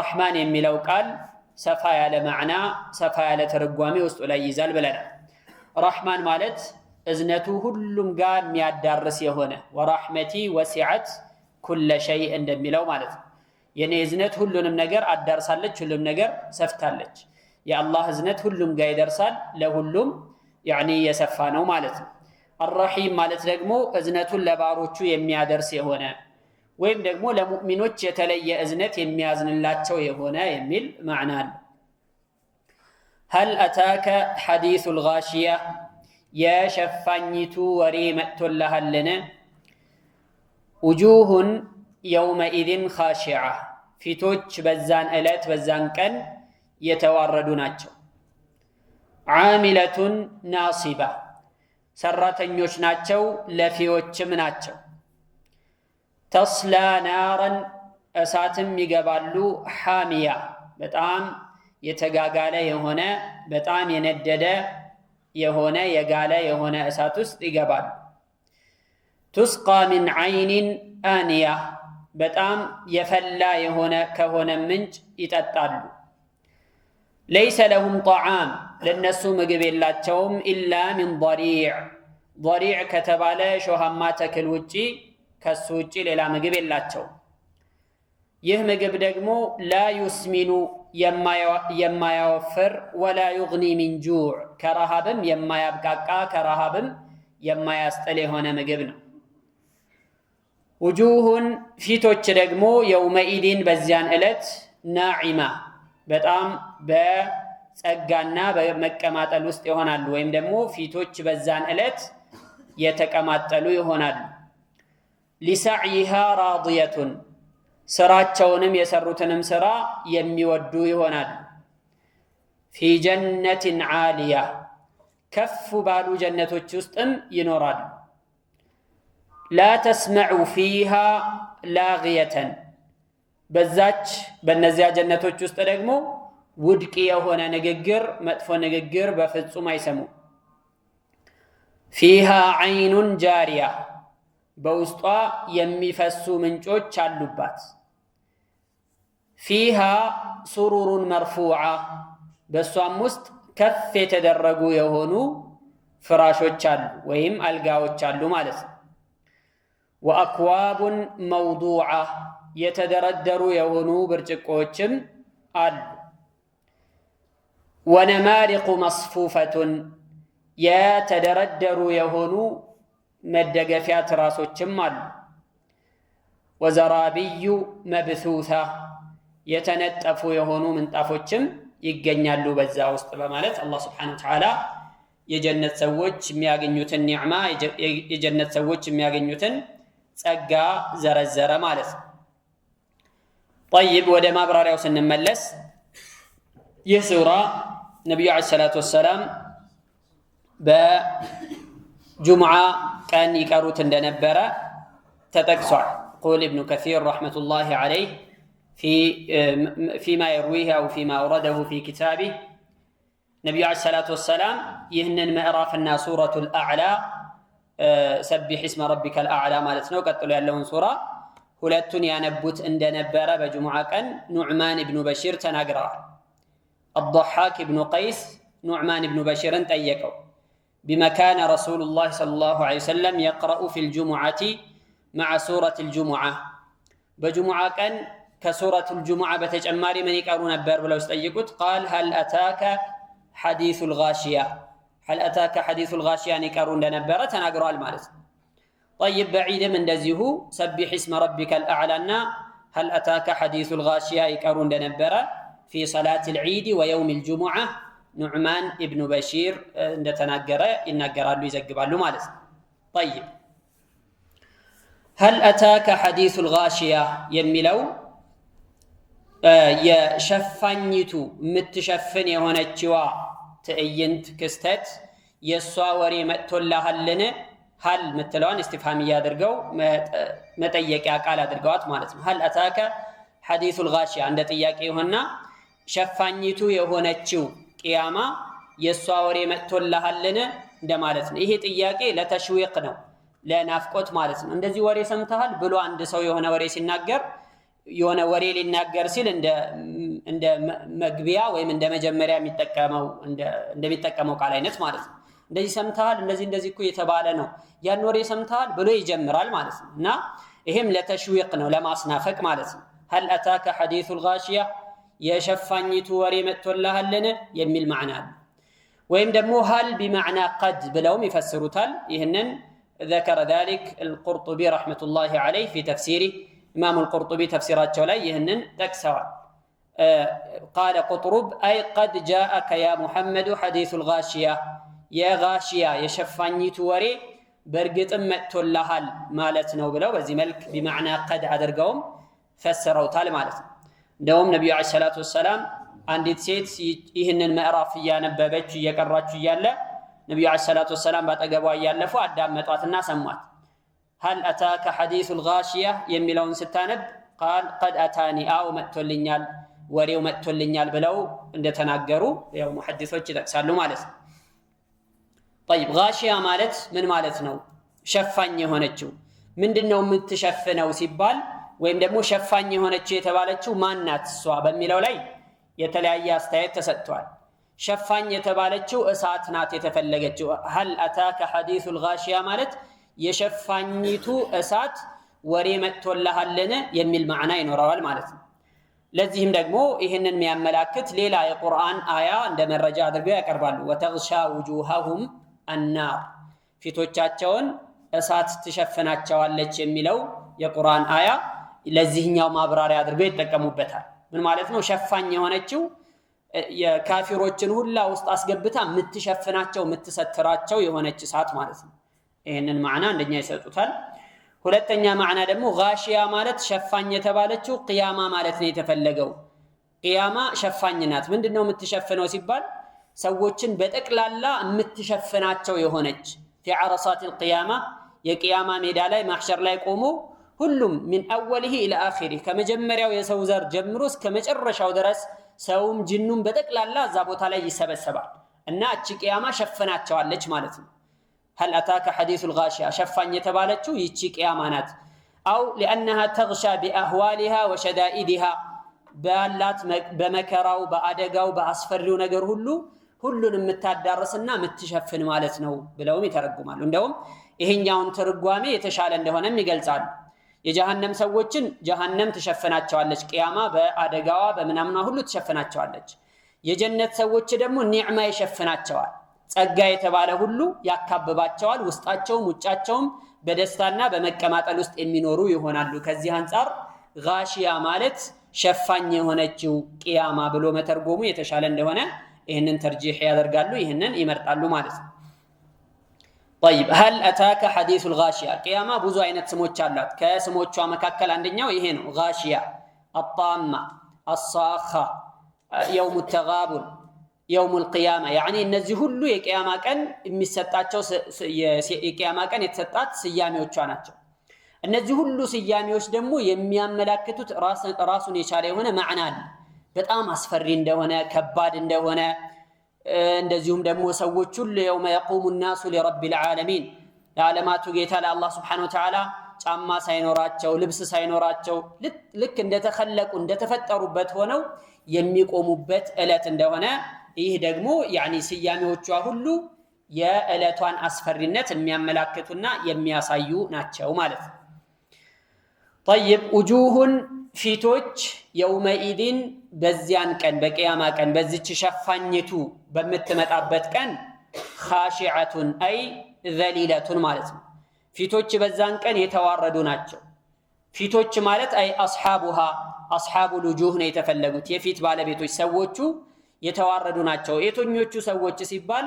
الرحمن የሚለው ቃል ሰፋ ያለ ማዕና ሰፋ ያለ ተርጓሚ ውስጥ ላይ ይዛል ብለናል። ረህማን ማለት እዝነቱ ሁሉም ጋር የሚያዳርስ የሆነ ወራህመቲ ወሲዐት ኩለ ሸይ እንደሚለው ማለት ነው። የኔ እዝነት ሁሉንም ነገር አዳርሳለች፣ ሁሉም ነገር ሰፍታለች። የአላህ እዝነት ሁሉም ጋር ይደርሳል፣ ለሁሉም ያኒ የሰፋ ነው ማለት ነው። الرحيم ማለት ደግሞ እዝነቱን ለባሮቹ የሚያደርስ የሆነ ወይም ደግሞ ለሙእሚኖች የተለየ እዝነት የሚያዝንላቸው የሆነ የሚል ማዕና አለ። هل أتاك حديث الغاشية يا شفانيت وري مأتلهلن وجوه يومئذ خاشعة في توج بزان ألات بزان كان يتواردوناتشو عاملة ناصبة ሰራተኞች ናቸው ለፊዎችም ናቸው። ተስላ ናራን እሳትም ይገባሉ ሐሚያ በጣም የተጋጋለ የሆነ በጣም የነደደ የሆነ የጋለ የሆነ እሳት ውስጥ ይገባሉ። ቱስቃ ሚን ዐይኒን አንያ በጣም የፈላ የሆነ ከሆነ ምንጭ ይጠጣሉ። ليس لهم طعام للناس ምግብ የላቸውም ኢላ ሚን ضريع ضريع ከተባለ ሾሃማ ተክል ውጪ ከሱ ውጪ ሌላ ምግብ የላቸውም። ይህ ምግብ ደግሞ ላ ዩስሚኑ የማያወፍር ወላ ዩግኒ ሚን ጁዕ ከረሃብም የማያብቃቃ ከረሃብም የማያስጥል የሆነ ምግብ ነው። ውጁሁን ፊቶች ደግሞ የውመኢዲን በዚያን ዕለት ናዒማ በጣም በጸጋና በመቀማጠል ውስጥ ይሆናሉ ወይም ደግሞ ፊቶች በዛን ዕለት የተቀማጠሉ ይሆናሉ። ሊሰዕይሃ ራዲየቱን ስራቸውንም የሰሩትንም ስራ የሚወዱ ይሆናሉ። ፊ ጀነትን ዓሊያ ከፍ ባሉ ጀነቶች ውስጥም ይኖራሉ። ላ ተስመዑ ፊሃ ላግየተን በዛች በእነዚያ ጀነቶች ውስጥ ደግሞ ውድቅ የሆነ ንግግር መጥፎ ንግግር በፍጹም አይሰሙም። ፊሃ ዐይኑን ጃሪያ በውስጧ የሚፈሱ ምንጮች አሉባት። ፊሃ ሱሩሩን መርፉዓ በእሷም ውስጥ ከፍ የተደረጉ የሆኑ ፍራሾች አሉ ወይም አልጋዎች አሉ ማለት ነው። ወአክዋቡን መውዱዓ የተደረደሩ የሆኑ ብርጭቆዎችም አሉ። ወነማሪቁ መስፉፈቱን የተደረደሩ የሆኑ መደገፊያ ትራሶችም አሉ። ወዘራቢዩ መብሱሳ የተነጠፉ የሆኑ ምንጣፎችም ይገኛሉ በዛ ውስጥ በማለት አላህ ሱብሓነሁ ወተዓላ የጀነት ሰዎች የሚያገኙትን ኒዕማ የጀነት ሰዎች የሚያገኙትን ጸጋ ዘረዘረ ማለት ነው። ጠይብ ወደ ማብራሪያው ስንመለስ ይህ ሱራ ነቢዩ ዓለይሂ ሰላቱ ወሰላም በጁምዓ ቀን ይቀሩት እንደነበረ ተጠቅሷል። ቁል ኢብኑ ከሲር ረሕመቱላሂ ዓለይህ ፊማ የርዊህ አው ፊማ አውረደሁ ፊ ኪታቢህ ነቢዩ ዓለይሂ ሰላቱ ወሰላም ይህንን ምዕራፍና ሱረቱል አዕላ ሰቢሕ እስመ ረቢከል አዕላ ማለት ነው ቀጥሎ ያለውን ሱራ ሁለቱን ያነቡት እንደነበረ በጁምዓ ቀን ኑዕማን ኢብኑ በሺር ተናግረዋል። አضሓክ ኢብኑ ቀይስ ኑዕማን ኢብኑ በሺርን ጠየቀው ቢመካነ ረሱሉላህ ሰለላሁ ዐለይሂ ወሰለም የቅረኡ ፊል ጁሙዓቲ መዐ ሱረቲል ጁሙዓ በጁምዓ ቀን ከሱረቱል ጁሙዓ በተጨማሪ ምን ይቀሩ ነበር ብለው ሲጠይቁት ቃል ሀል አታከ ሐዲሱል ጋሺያ ሀል አታከ ሐዲሱል ጋሺያን ይቀሩ እንደነበረ ተናግረዋል ማለት ነው። ጠይብ በዒድም እንደዚሁ ሰቢሕ እስመ ረቢከል አዕላና ሀል አታከ ሐዲሱል ጋሺያ ይቀሩ እንደነበረ ፊ ሰላቲል ዒድ ወየውሚል ጁሙዓ ኑዕማን ኢብኑ በሺር እንደተናገረ ይናገራሉ ይዘግባሉ ማለት ነው። ጠይብ ሀል አታከ ሐዲሱል ጋሺያ የሚለው የሸፋኝቱ የምትሸፍን የሆነችዋ ትዕይንት ክስተት የእሷ ወሬ መጥቶልሃልን ሀል ምትለዋን እስቲፍሃምያ አድርገው መጠየቂያ ቃል አድርገዋት ማለት ነው። ሀል አታከ ሐዲሱል ጋሺያ እንደ ጥያቄ ይሆንና ሸፋኝቱ የሆነችው ቅያማ የእሷ ወሬ መጥቶልሃልን እንደማለት ነው። ይሄ ጥያቄ ለተሽዊቅ ነው ለናፍቆት ማለት ነው። እንደዚህ ወሬ ሰምተሃል ብሎ አንድ ሰው የሆነ ወሬ ሲናገር የሆነ ወሬ ሊናገር ሲል እንደ እንደ መግቢያ ወይም እንደ መጀመሪያ እንደሚጠቀመው ቃል አይነት ማለት ነው። እንደዚህ ሰምተሃል እንደዚህ እኮ የተባለ ነው ያን ወሬ ሰምተሃል ብሎ ይጀምራል ማለት ነው። እና ይሄም ለተሽዊቅ ነው ለማስናፈቅ ማለት ነው። هل اتاك حديث الغاشيه የሸፋኝቱ ወሬ መጥቶልሃልን የሚል ማዕና አለ። ወይም ደግሞ هل بمعنى قد ብለውም ይፈስሩታል። ይሄንን ذكر ذلك القرطبي رحمه الله عليه في تفسيره امام القرطبي تفسيراቸው ላይ ይሄንን ጠቅሰዋል። قال قطرب اي قد جاءك يا محمد حديث الغاشيه يا غاشيه የሸፋኝቱ ወሬ በርግጥም መጥቶልሃል ማለት ነው ብለው በዚህ መልክ بمعنى قد አድርገውም ፈሰረውታል ማለት ነው። እንደውም ነብዩ አለይሂ ሰላቱ ወሰለም አንዲት ሴት ይህንን ምዕራፍ እያነበበች እየቀራች እያለ ነብዩ አለይሂ ሰላቱ ወሰለም ባጠገቧ እያለፉ አዳመጧትና ሰሟት። هل اتاك حديث الغاشيه የሚለውን ስታነብ قال قد اتاني او መጥቶልኛል ወሬው መጥቶልኛል ብለው እንደተናገሩ ያው ሙሐዲሶች ይጠቅሳሉ ማለት ነው። طيب غاشيه ማለት ምን ማለት ነው? ሸፋኝ የሆነችው ምንድነው የምትሸፍነው ሲባል ወይም ደግሞ ሸፋኝ የሆነችው የተባለችው ማን ናት እሷ በሚለው ላይ የተለያየ አስተያየት ተሰጥቷል። ሸፋኝ የተባለችው እሳት ናት የተፈለገችው። هل اتاك حديث الغاشيه ማለት የሸፋኝቱ እሳት ወሬ መጥቶልሃልን የሚል ማዕና ይኖረዋል ማለት ነው። ለዚህም ደግሞ ይሄንን የሚያመላክት ሌላ የቁርአን አያ እንደ መረጃ አድርገው ያቀርባሉ። وتغشى وجوههم النار ፊቶቻቸውን እሳት ትሸፍናቸዋለች የሚለው የቁርአን አያ ለዚህኛው ማብራሪያ አድርገው ይጠቀሙበታል። ምን ማለት ነው? ሸፋኝ የሆነችው የካፊሮችን ሁላ ውስጥ አስገብታ የምትሸፍናቸው የምትሰትራቸው የሆነች እሳት ማለት ነው። ይሄንን ማዕና እንደኛ ይሰጡታል። ሁለተኛ ማዕና ደግሞ ጋሺያ ማለት ሸፋኝ የተባለችው ቂያማ ማለት ነው የተፈለገው። ቂያማ ሸፋኝ ናት። ምንድነው የምትሸፍነው ሲባል ሰዎችን በጠቅላላ የምትሸፍናቸው የሆነች في عرصات القيامه የቂያማ ሜዳ ላይ ማህሸር ላይ ቆሞ ሁሉም من اوله الى اخره ከመጀመሪያው የሰው ዘር ጀምሮ እስከ መጨረሻው ድረስ ሰውም ጅኑም በጠቅላላ እዛ ቦታ ላይ ይሰበሰባል እና እቺ ቂያማ ሸፍናቸዋለች ማለት ነው። هل اتاك حديث الغاشيه شفان የተባለችው ይቺ ቂያማ ናት። او لانها تغشى باهوالها وشدائدها ባላት በመከራው በአደጋው በአስፈሪው ነገር ሁሉንም የምታዳርስና የምትሸፍን ማለት ነው ብለውም ይተረጉማሉ። እንደውም ይሄኛውን ትርጓሜ የተሻለ እንደሆነም ይገልጻሉ። የጀሃነም ሰዎችን ጀሃነም ትሸፍናቸዋለች፣ ቂያማ በአደጋዋ በመናምና ሁሉ ትሸፍናቸዋለች። የጀነት ሰዎች ደግሞ ኒዕማ ይሸፍናቸዋል፣ ጸጋ የተባለ ሁሉ ያካብባቸዋል። ውስጣቸውም ውጫቸውም በደስታና በመቀማጠል ውስጥ የሚኖሩ ይሆናሉ። ከዚህ አንፃር ጋሺያ ማለት ሸፋኝ የሆነችው ቂያማ ብሎ መተርጎሙ የተሻለ እንደሆነ ይሄንን ተርጂህ ያደርጋሉ፣ ይሄንን ይመርጣሉ ማለት ነው። طيب هل اتاك حديث الغاشيه قيامه ብዙ አይነት ስሞች አሏት። ከስሞቿ መካከል አንደኛው ይሄ ነው። غاشيه الطامه الصاخه يوم التغابن يوم القيامه يعني እነዚህ ሁሉ የቂያማ ቀን የሚሰጣቸው የቂያማ ቀን የተሰጣት ስያሜዎቿ ናቸው። እነዚህ ሁሉ ስያሜዎች ደግሞ የሚያመላክቱት ራሱን የቻለ የሆነ ማዕና አለ። በጣም አስፈሪ እንደሆነ ከባድ እንደሆነ እንደዚሁም ደግሞ ሰዎች ሁሉ يوم يقوم الناس لرب العالمين ለዓለማቱ ጌታ ለአላህ Subhanahu Wa Ta'ala ጫማ ሳይኖራቸው ልብስ ሳይኖራቸው ልክ እንደተخለቁ እንደተፈጠሩበት ሆነው የሚቆሙበት ዕለት እንደሆነ ይህ ደግሞ ያኒ ስያሜዎቿ ሁሉ የዕለቷን አስፈሪነት የሚያመላክቱና የሚያሳዩ ናቸው ማለት ነው። طيب وجوه ፊቶች يومئذ በዚያን ቀን በቂያማ ቀን በዚች ሸፋኝቱ በመተመጣበት ቀን خاشعة أي ذليلة ማለት ነው። ፊቶች በዛን ቀን የተዋረዱ ናቸው። ፊቶች ማለት አይ አስሐቡሃ አስሐቡ الوجوه ነው የተፈለጉት። የፊት ባለቤቶች ሰዎቹ የተዋረዱ ናቸው። የቶኞቹ ሰዎች ሲባል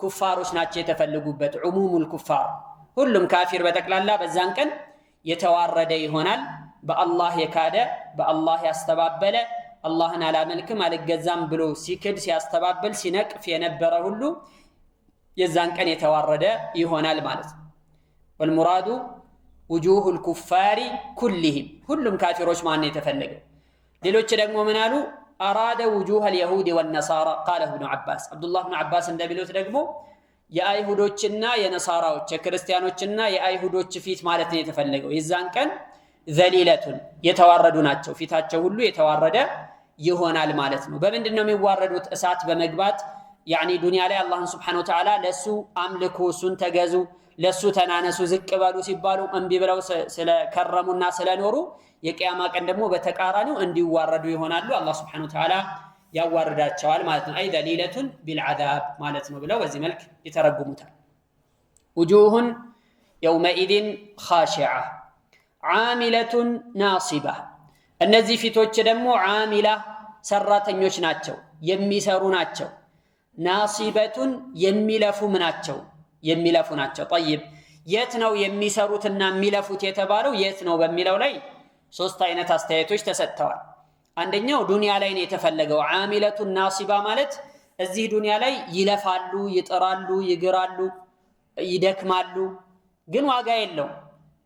ኩፋሮች ናቸው የተፈለጉበት። عموم الكفار ሁሉም ካፊር በተክላላ በዛን ቀን የተዋረደ ይሆናል። በአላህ የካደ በአላህ ያስተባበለ አላህን አላመልክም አልገዛም ብሎ ሲክድ ሲያስተባብል ሲነቅፍ የነበረ ሁሉ የዛን ቀን የተዋረደ ይሆናል ማለት ነው። والمراد وجوه الكفار كلهم ሁሉም ካፊሮች ማን የተፈለገው። ሌሎች ደግሞ ምን አሉ? أراد وجوه اليهود والنصارى قال ابن عباس عبد الله بن عباس እንደሚሉት ደግሞ የአይሁዶችና የነሳራዎች የክርስቲያኖችና የአይሁዶች ፊት ማለት ነው የተፈለገው። የዛን ቀን ذليلة የተዋረዱ ናቸው። ፊታቸው ሁሉ የተዋረደ ይሆናል ማለት ነው። በምንድነው የሚዋረዱት? እሳት በመግባት ያኒ ዱንያ ላይ አላህን Subhanahu Wa Ta'ala ለሱ አምልኩ እሱን ተገዙ ለሱ ተናነሱ ዝቅ በሉ ሲባሉ እንቢ ብለው ስለከረሙና ስለኖሩ የቂያማ ቀን ደግሞ በተቃራኒው እንዲዋረዱ ይሆናሉ። አላህ Subhanahu Wa Ta'ala ያዋርዳቸዋል ማለት ነው። አይ ደሊለቱን ቢልዓዛብ ማለት ነው ብለው በዚህ መልክ ይተረጉሙታል። ውጁሁን የውመኢዝን ኻሺዓ ዓሚለቱን ናሲባ እነዚህ ፊቶች ደግሞ ዓሚላ ሰራተኞች ናቸው የሚሰሩ ናቸው። ናሲበቱን የሚለፉም ናቸው የሚለፉ ናቸው። طيب የት ነው የሚሰሩትና የሚለፉት የተባለው የት ነው በሚለው ላይ ሶስት አይነት አስተያየቶች ተሰጥተዋል። አንደኛው ዱንያ ላይ ነው የተፈለገው። ዓሚለቱን ናሲባ ማለት እዚህ ዱንያ ላይ ይለፋሉ ይጥራሉ ይግራሉ ይደክማሉ ግን ዋጋ የለውም።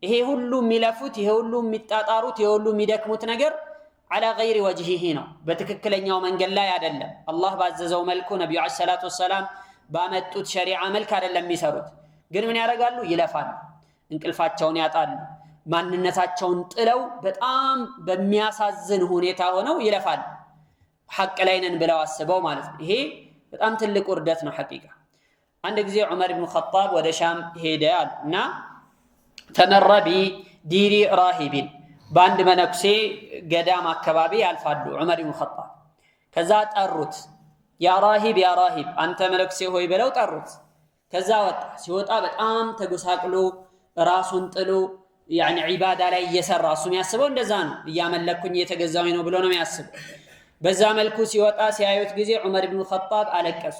ይሄ ሁሉ የሚለፉት ይሄ ሁሉ የሚጣጣሩት ይሄ ሁሉ የሚደክሙት ነገር على غير وجهه ነው በትክክለኛው መንገድ ላይ አይደለም። አላህ ባዘዘው መልኩ ነብዩ አለይሂ ሰላቱ ወሰለም ባመጡት ሸሪዓ መልክ አይደለም የሚሰሩት። ግን ምን ያደርጋሉ? ይለፋሉ፣ እንቅልፋቸውን ያጣሉ፣ ማንነታቸውን ጥለው በጣም በሚያሳዝን ሁኔታ ሆነው ይለፋሉ። ሐቅ ላይ ነን ብለው አስበው ማለት ነው። ይሄ በጣም ትልቅ ውርደት ነው ሐቂቃ። አንድ ጊዜ ዑመር ኢብኑ ኸጣብ ወደ ሻም ሄደ አሉና ተመረ ቢዲሪ ራሂቢን በአንድ መነኩሴ ገዳም አካባቢ ያልፋሉ ዑመር ኢብኑ ኸጣብ። ከዛ ጠሩት፣ ያ ራሂብ አንተ መነኩሴ ሆይ ብለው ጠሩት። ከዛ ወጣ። ሲወጣ በጣም ተጎሳቅሎ ራሱን ጥሎ ያኒ ዒባዳ ላይ እየሰራ እሱ የሚያስበው እንደዛ ነው፣ እያመለኩኝ እየተገዛሁኝ ነው ብሎ ነው የሚያስበው። በዛ መልኩ ሲወጣ ሲያዩት ጊዜ ዑመር ኢብኑ ኸጣብ አለቀሱ።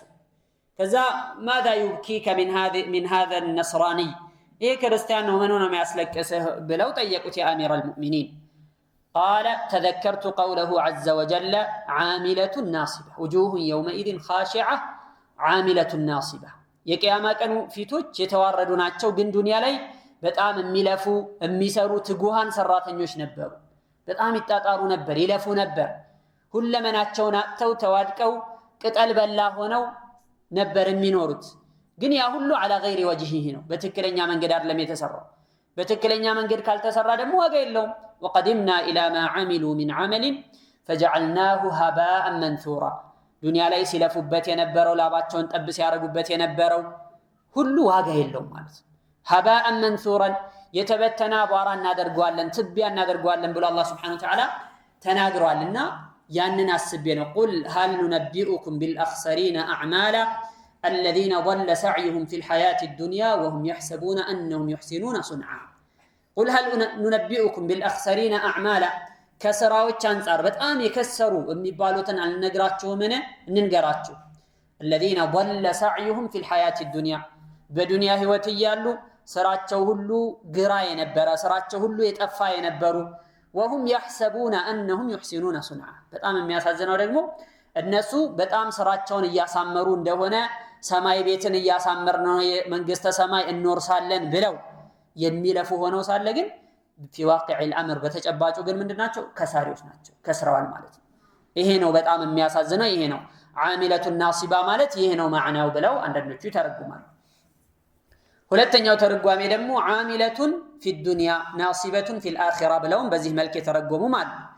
ከዛ ማዛ ዩብኪከ ሚን ሃዛ ነስራኒ ይሄ ክርስቲያን ነው ምን ነው የሚያስለቅስህ ብለው ጠየቁት የአሚር አልሙእሚኒን። ቃለ ተዘከርቱ ቀውለሁ ዐዘ ወጀለ ዓሚለቱን ናሲባ ውጁሁን የውመኢዝን ኻሺዓ ዓሚለቱን ናሲባ የቂያማ ቀን ፊቶች የተዋረዱ ናቸው፣ ግን ዱንያ ላይ በጣም የሚለፉ የሚሰሩ ትጉሃን ሰራተኞች ነበሩ። በጣም ይጣጣሩ ነበር፣ ይለፉ ነበር። ሁለመናቸውን አጥተው ተዋድቀው ቅጠል በላ ሆነው ነበር የሚኖሩት። ግን ያ ሁሉ على غير وجهه ነው፣ በትክክለኛ መንገድ አይደለም የተሰራው። በትክክለኛ መንገድ ካልተሰራ ደግሞ ዋጋ የለውም። وقدمنا الى ما عملوا من عمل فجعلناه هباء منثورا ዱንያ ላይ ሲለፉበት የነበረው ላባቸውን ጠብ ሲያረጉበት የነበረው ሁሉ ዋጋ የለውም ማለት ነው። هباء منثورا የተበተነ አቧራ እናደርገዋለን ትቢያ እናደርገዋለን ብሎ አላህ Subhanahu Wa Ta'ala ተናግሯልና ያንን አስቤ ነው። قل هل ننبئكم بالاخسرين اعمالا الذين ضل سعيهم في الحياة الدنيا وهم يحسبون أنهم يحسنون صنعا قل هل ننبئكم بالأخسرين أعمالا كسراوች አንፃር በጣም የከሰሩ የሚባሉትን አልነግራችሁ ምን እንንገራችሁ። الذين ضل سعيهم في الحياة الدنيا በዱንያ ህይወት ያሉ ስራቸው ሁሉ ግራ የነበረ ስራቸው ሁሉ የጠፋ የነበሩ وهم يحسبون أنهم يحسنون صنعا በጣም የሚያሳዝነው ደግሞ እነሱ በጣም ስራቸውን እያሳመሩ እንደሆነ ሰማይ ቤትን እያሳመርነው መንግስተ ሰማይ እንወርሳለን ብለው የሚለፉ ሆነው ሳለ ግን في واقع الامر በተጨባጩ ግን ምንድናቸው? ከሳሪዎች ናቸው፣ ከስራዋል ማለት ነው። ይሄ ነው በጣም የሚያሳዝነው። ይሄ ነው ዓሚለቱን ናሲባ ማለት ይሄ ነው ማዕናው ብለው አንዳንዶቹ ይተረጉማሉ። ሁለተኛው ተርጓሜ ደግሞ ዓሚለቱን في الدنيا ناصبة في الآخرة ብለውም በዚህ መልክ የተረጎሙ ማለት ነው።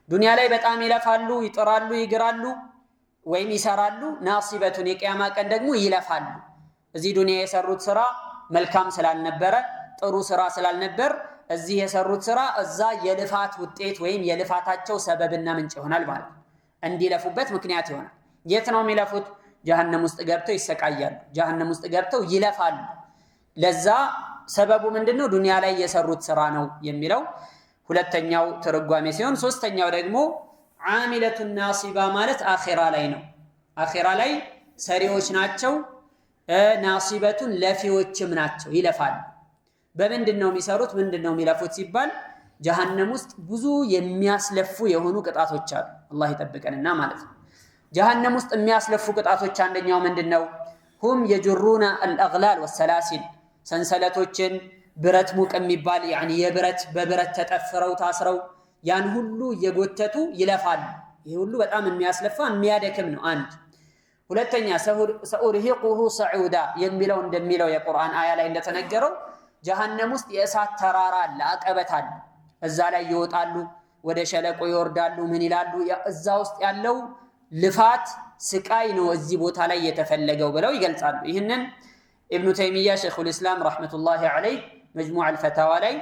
ዱንያ ላይ በጣም ይለፋሉ ይጥራሉ ይግራሉ ወይም ይሰራሉ። ናሲበቱን የቂያማ ቀን ደግሞ ይለፋሉ። እዚህ ዱንያ የሰሩት ስራ መልካም ስላልነበረ ጥሩ ስራ ስላልነበር እዚህ የሰሩት ስራ እዛ የልፋት ውጤት ወይም የልፋታቸው ሰበብና ምንጭ ይሆናል ማለት ነው። እንዲለፉበት ምክንያት ይሆናል። የት ነው የሚለፉት? ጀሃነም ውስጥ ገብተው ይሰቃያሉ። ጀሃነም ውስጥ ገብተው ይለፋሉ። ለዛ ሰበቡ ምንድነው? ዱንያ ላይ የሰሩት ስራ ነው የሚለው ሁለተኛው ትርጓሜ ሲሆን፣ ሶስተኛው ደግሞ ዓሚለቱን ናሲባ ማለት አኺራ ላይ ነው። አኺራ ላይ ሰሪዎች ናቸው። ናሲበቱን ለፊዎችም ናቸው፣ ይለፋሉ። በምንድነው የሚሰሩት? ምንድነው የሚለፉት ሲባል ጀሃነም ውስጥ ብዙ የሚያስለፉ የሆኑ ቅጣቶች አሉ። አላህ ይጠብቀንና ማለት ነው። ጀሃነም ውስጥ የሚያስለፉ ቅጣቶች አንደኛው ምንድነው? ሁም የጅሩና አልአግላል ወሰላሲል ሰንሰለቶችን ብረት ሙቅ የሚባል ያኒ የብረት በብረት ተጠፍረው ታስረው ያን ሁሉ እየጎተቱ ይለፋሉ። ይሄ ሁሉ በጣም የሚያስለፋ የሚያደክም ነው። አንድ ሁለተኛ ሰኡርሂቁሁ ሰዑዳ የሚለው እንደሚለው የቁርአን አያ ላይ እንደተነገረው ጀሃነም ውስጥ የእሳት ተራራ አለ፣ አቀበት አለ። እዛ ላይ ይወጣሉ። ወደ ሸለቆ ይወርዳሉ ምን ይላሉ እዛ ውስጥ ያለው ልፋት ስቃይ ነው እዚህ ቦታ ላይ የተፈለገው ብለው ይገልጻሉ ይሄንን ኢብኑ ተይሚያ ሸይኹል ኢስላም ረህመቱላሂ ዐለይሂ መጅሙዕ አልፈታዋ ላይ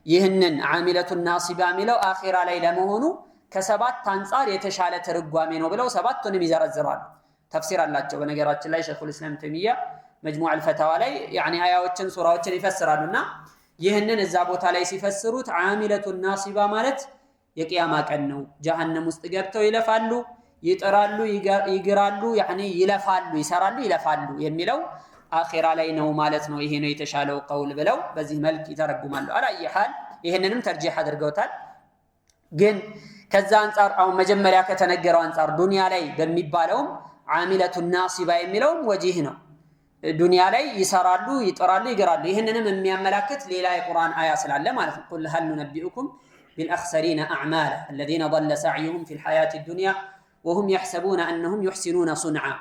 ይሄንን ዓሚለቱ ናሲባ ሚለው አኺራ ላይ ለመሆኑ ከሰባት አንፃር የተሻለ ትርጓሜ ነው ብለው ሰባቱንም ይዘረዝራሉ ተፍሲር አላቸው በነገራችን ላይ ሸይኹል ኢስላም ተይሚያ መጅሙዕ አልፈታዋ ላይ ያኒ አያዎችን ሱራዎችን ይፈስራሉና ይሄንን እዛ ቦታ ላይ ሲፈስሩት ዓሚለቱ ናሲባ ማለት የቂያማ ቀን ነው ጀሃነም ውስጥ ገብተው ይለፋሉ ይጥራሉ ይግራሉ ያኒ ይለፋሉ ይሰራሉ ይለፋሉ የሚለው አኺራ ላይ ነው ማለት ነው ይሄ ነው የተሻለው ቀውል ብለው በዚህ መልክ ይተረጉማሉ አላየሃል ይሄንንም ተርጂህ አድርገውታል ግን ከዛ አንፃር አው መጀመሪያ ከተነገረው አንፃር ዱንያ ላይ በሚባለው ዓሚለቱ ናሲባ የሚለው ወጂህ ነው ዱንያ ላይ ይሰራሉ ይጥራሉ ይግራሉ ይሄንንም የሚያመላክት ሌላ የቁርአን አያ ስላለ ማለት ነው ቁል ሀል ኑነቢኡኩም بالأخسرين أعمالا الذين ضل سعيهم في الحياة الدنيا وهم يحسبون أنهم يحسنون صنعا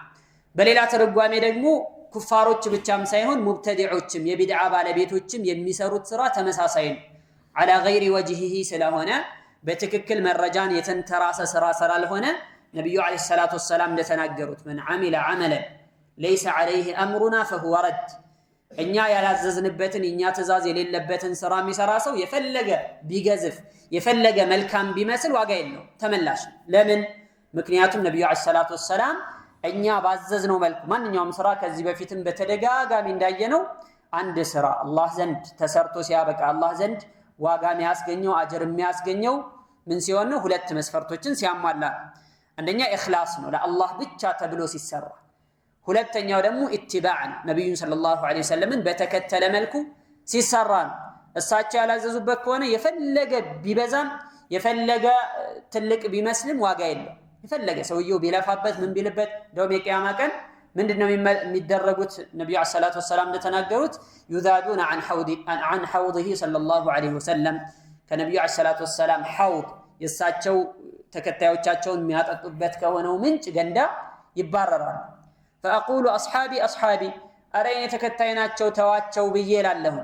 بل لا ترقوامي دقمو كفاروች ብቻም ሳይሆን ሙብተዲዖችም የቢድዓ ባለቤቶችም የሚሰሩት ስራ ተመሳሳይ ነው على غير وجهه ስለሆነ በትክክል መረጃን የተንተራሰ ስራ ስላልሆነ ነብዩ አለይሂ ሰላቱ ወሰለም እንደተናገሩት من عمل عملا ليس عليه امرنا فهو رد እኛ ያላዘዝንበትን እኛ ትእዛዝ የሌለበትን ስራ የሚሰራ ሰው የፈለገ ቢገዝፍ የፈለገ መልካም ቢመስል ዋጋ የለው ተመላሽ ለምን ምክንያቱም ነብዩ አለይሂ ሰላቱ ወሰለም እኛ ባዘዝነው መልኩ ማንኛውም ስራ ከዚህ በፊትም በተደጋጋሚ እንዳየነው አንድ ስራ አላህ ዘንድ ተሰርቶ ሲያበቃ አላህ ዘንድ ዋጋ የሚያስገኘው አጅር የሚያስገኘው ምን ሲሆን ነው ሁለት መስፈርቶችን ሲያሟላ አንደኛ ኢኽላስ ነው ለአላህ ብቻ ተብሎ ሲሰራ ሁለተኛው ደግሞ ኢትባዕ ነው ነብዩ ሰለላሁ ዐለይሂ ወሰለምን በተከተለ መልኩ ሲሰራ እሳቸው ያላዘዙበት ከሆነ የፈለገ ቢበዛም የፈለገ ትልቅ ቢመስልም ዋጋ የለው يفلق سويو بلافابت من بلبت دوم يقياما كان ምንድነው የሚደረጉት ነብዩ አለይሂ ሰላቱ ወሰለም እንደተናገሩት يذادون عن حوضه صلى الله عليه وسلم ከነብዩ አለይሂ ሰላቱ ወሰለም حوض የሳቸው ተከታዮቻቸውን የሚያጠጡበት ከሆነው ምንጭ ገንዳ ይባረራሉ فاقول اصحابي አረኝ ተከታይናቸው ተዋቸው ብዬላለሁ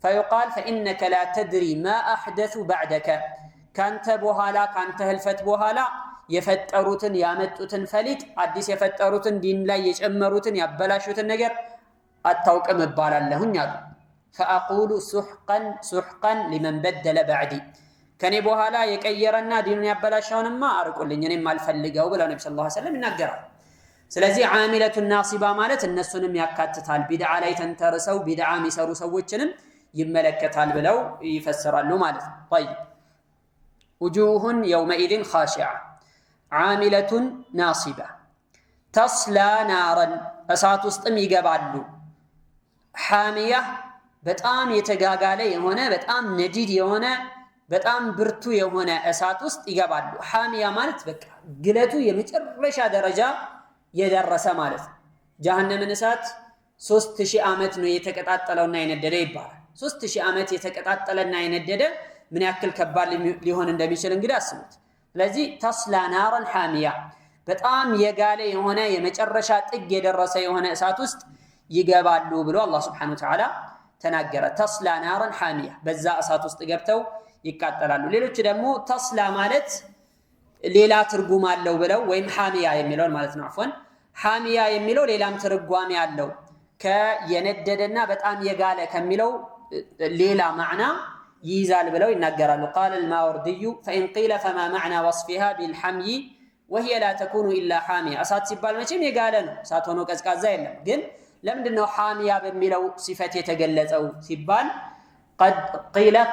فيقال فانك لا تدري ما احدث بعدك ካንተ በኋላ ካንተ ህልፈት በኋላ የፈጠሩትን ያመጡትን ፈሊጥ አዲስ የፈጠሩትን ዲን ላይ የጨመሩትን ያበላሹትን ነገር አታውቅም ባላለሁኝ አሉ فاقول سحقا لمن بدل بعدي ከኔ በኋላ የቀየረና ዲኑን ያበላሻውንማ አርቁልኝ እኔም አልፈልገው ብለው ነብዩ ሰለላሁ ዐለይሂ ወሰለም ይናገራሉ ስለዚህ ዓሚለቱ ናሲባ ማለት እነሱንም ያካትታል ቢድዓ ላይ ተንተርሰው ቢድዓ የሚሰሩ ሰዎችንም ይመለከታል ብለው ይፈስራሉ ማለት ነው طيب وجوه يومئذ خاشعه عاملة ناصبة تصلى نارا እሳት ውስጥም ይገባሉ حامية በጣም የተጋጋለ የሆነ በጣም ነዲድ የሆነ በጣም ብርቱ የሆነ እሳት ውስጥ ይገባሉ حامية ማለት በቃ ግለቱ የመጨረሻ ደረጃ የደረሰ ማለት ጀሃነምን እሳት 3000 ዓመት ነው የተቀጣጠለውና የነደደ ይባላል 3000 ዓመት የተቀጣጠለና የነደደ ምን ያክል ከባድ ሊሆን እንደሚችል እንግዲህ አስቡት ስለዚህ ተስላ ናራን حامية በጣም የጋለ የሆነ የመጨረሻ ጥግ የደረሰ የሆነ እሳት ውስጥ ይገባሉ ብሎ አላህ Subhanahu Wa Ta'ala ተናገረ ተስላ ናራን حامية በዛ እሳት ውስጥ ገብተው ይቃጠላሉ ሌሎች ደግሞ ተስላ ማለት ሌላ ትርጉም አለው ብለው ወይም حامية የሚለው ማለት ነው አፍወን حامية የሚለው ሌላም ትርጓሜ አለው ከየነደደና በጣም የጋለ ከሚለው ሌላ معنى يزال بلو ينقرالو قال الماوردي فإن قيل فما معنى وصفها بالحمي وهي لا تكون إلا حامية أسات سيبال ماشيم يقالنو ساتونو كازكازا يلم قل لمدنو حامية بميلو صفة يتقلت أو سيبال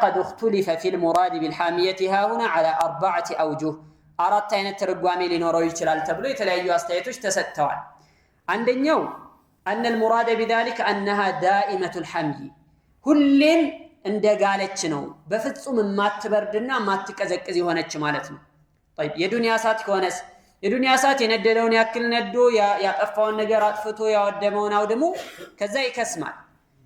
قد اختلف في المراد بالحامية ها هنا على 4 أوجه أردت أن الترقوامي لنورو يشلال تبلو يتلايو أستيتوش تستوال عندنيو أن المراد بذلك أنها دائمة الحمي كلين እንደጋለች ነው በፍጹም ማትበርድና ማትቀዘቅዝ የሆነች ማለት ነው طيب የዱንያ እሳት ከሆነስ የዱንያ እሳት የነደደውን ያክል ነዶ ያጠፋውን ነገር አጥፍቶ ያወደመውን አውድሞ ከዛ ይከስማል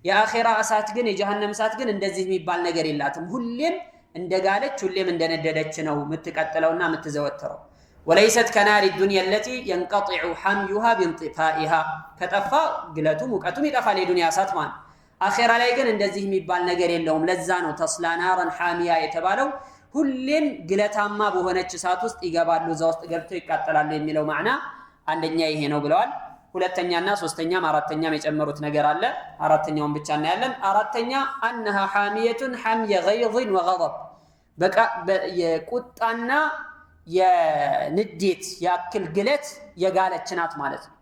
የአኺራ እሳት ግን የጀሃነም እሳት ግን እንደዚህ የሚባል ነገር የላትም ሁሌም እንደጋለች ሁሌም እንደነደደች ነው የምትቀጥለውና የምትዘወተረው وليست كنار الدنيا التي ينقطع حميها بانطفائها ከጠፋ ግለቱ ሙቀቱም ይጠፋል የዱንያ እሳት ማለት አኺራ ላይ ግን እንደዚህ የሚባል ነገር የለውም ለዛ ነው ተስላ ናራን حامية የተባለው ሁሌም ግለታማ በሆነች እሳት ውስጥ ይገባሉ እዛ ውስጥ ገብተው ይቃጠላሉ የሚለው ማዕና አንደኛ ይሄ ነው ብለዋል ሁለተኛና ሶስተኛም አራተኛም የጨመሩት ነገር አለ አራተኛውን ብቻ እናያለን አራተኛ انها حاميه حمي غيظ وغضب በቃ የቁጣና የንዴት ያክል ግለት የጋለች ናት ማለት ነው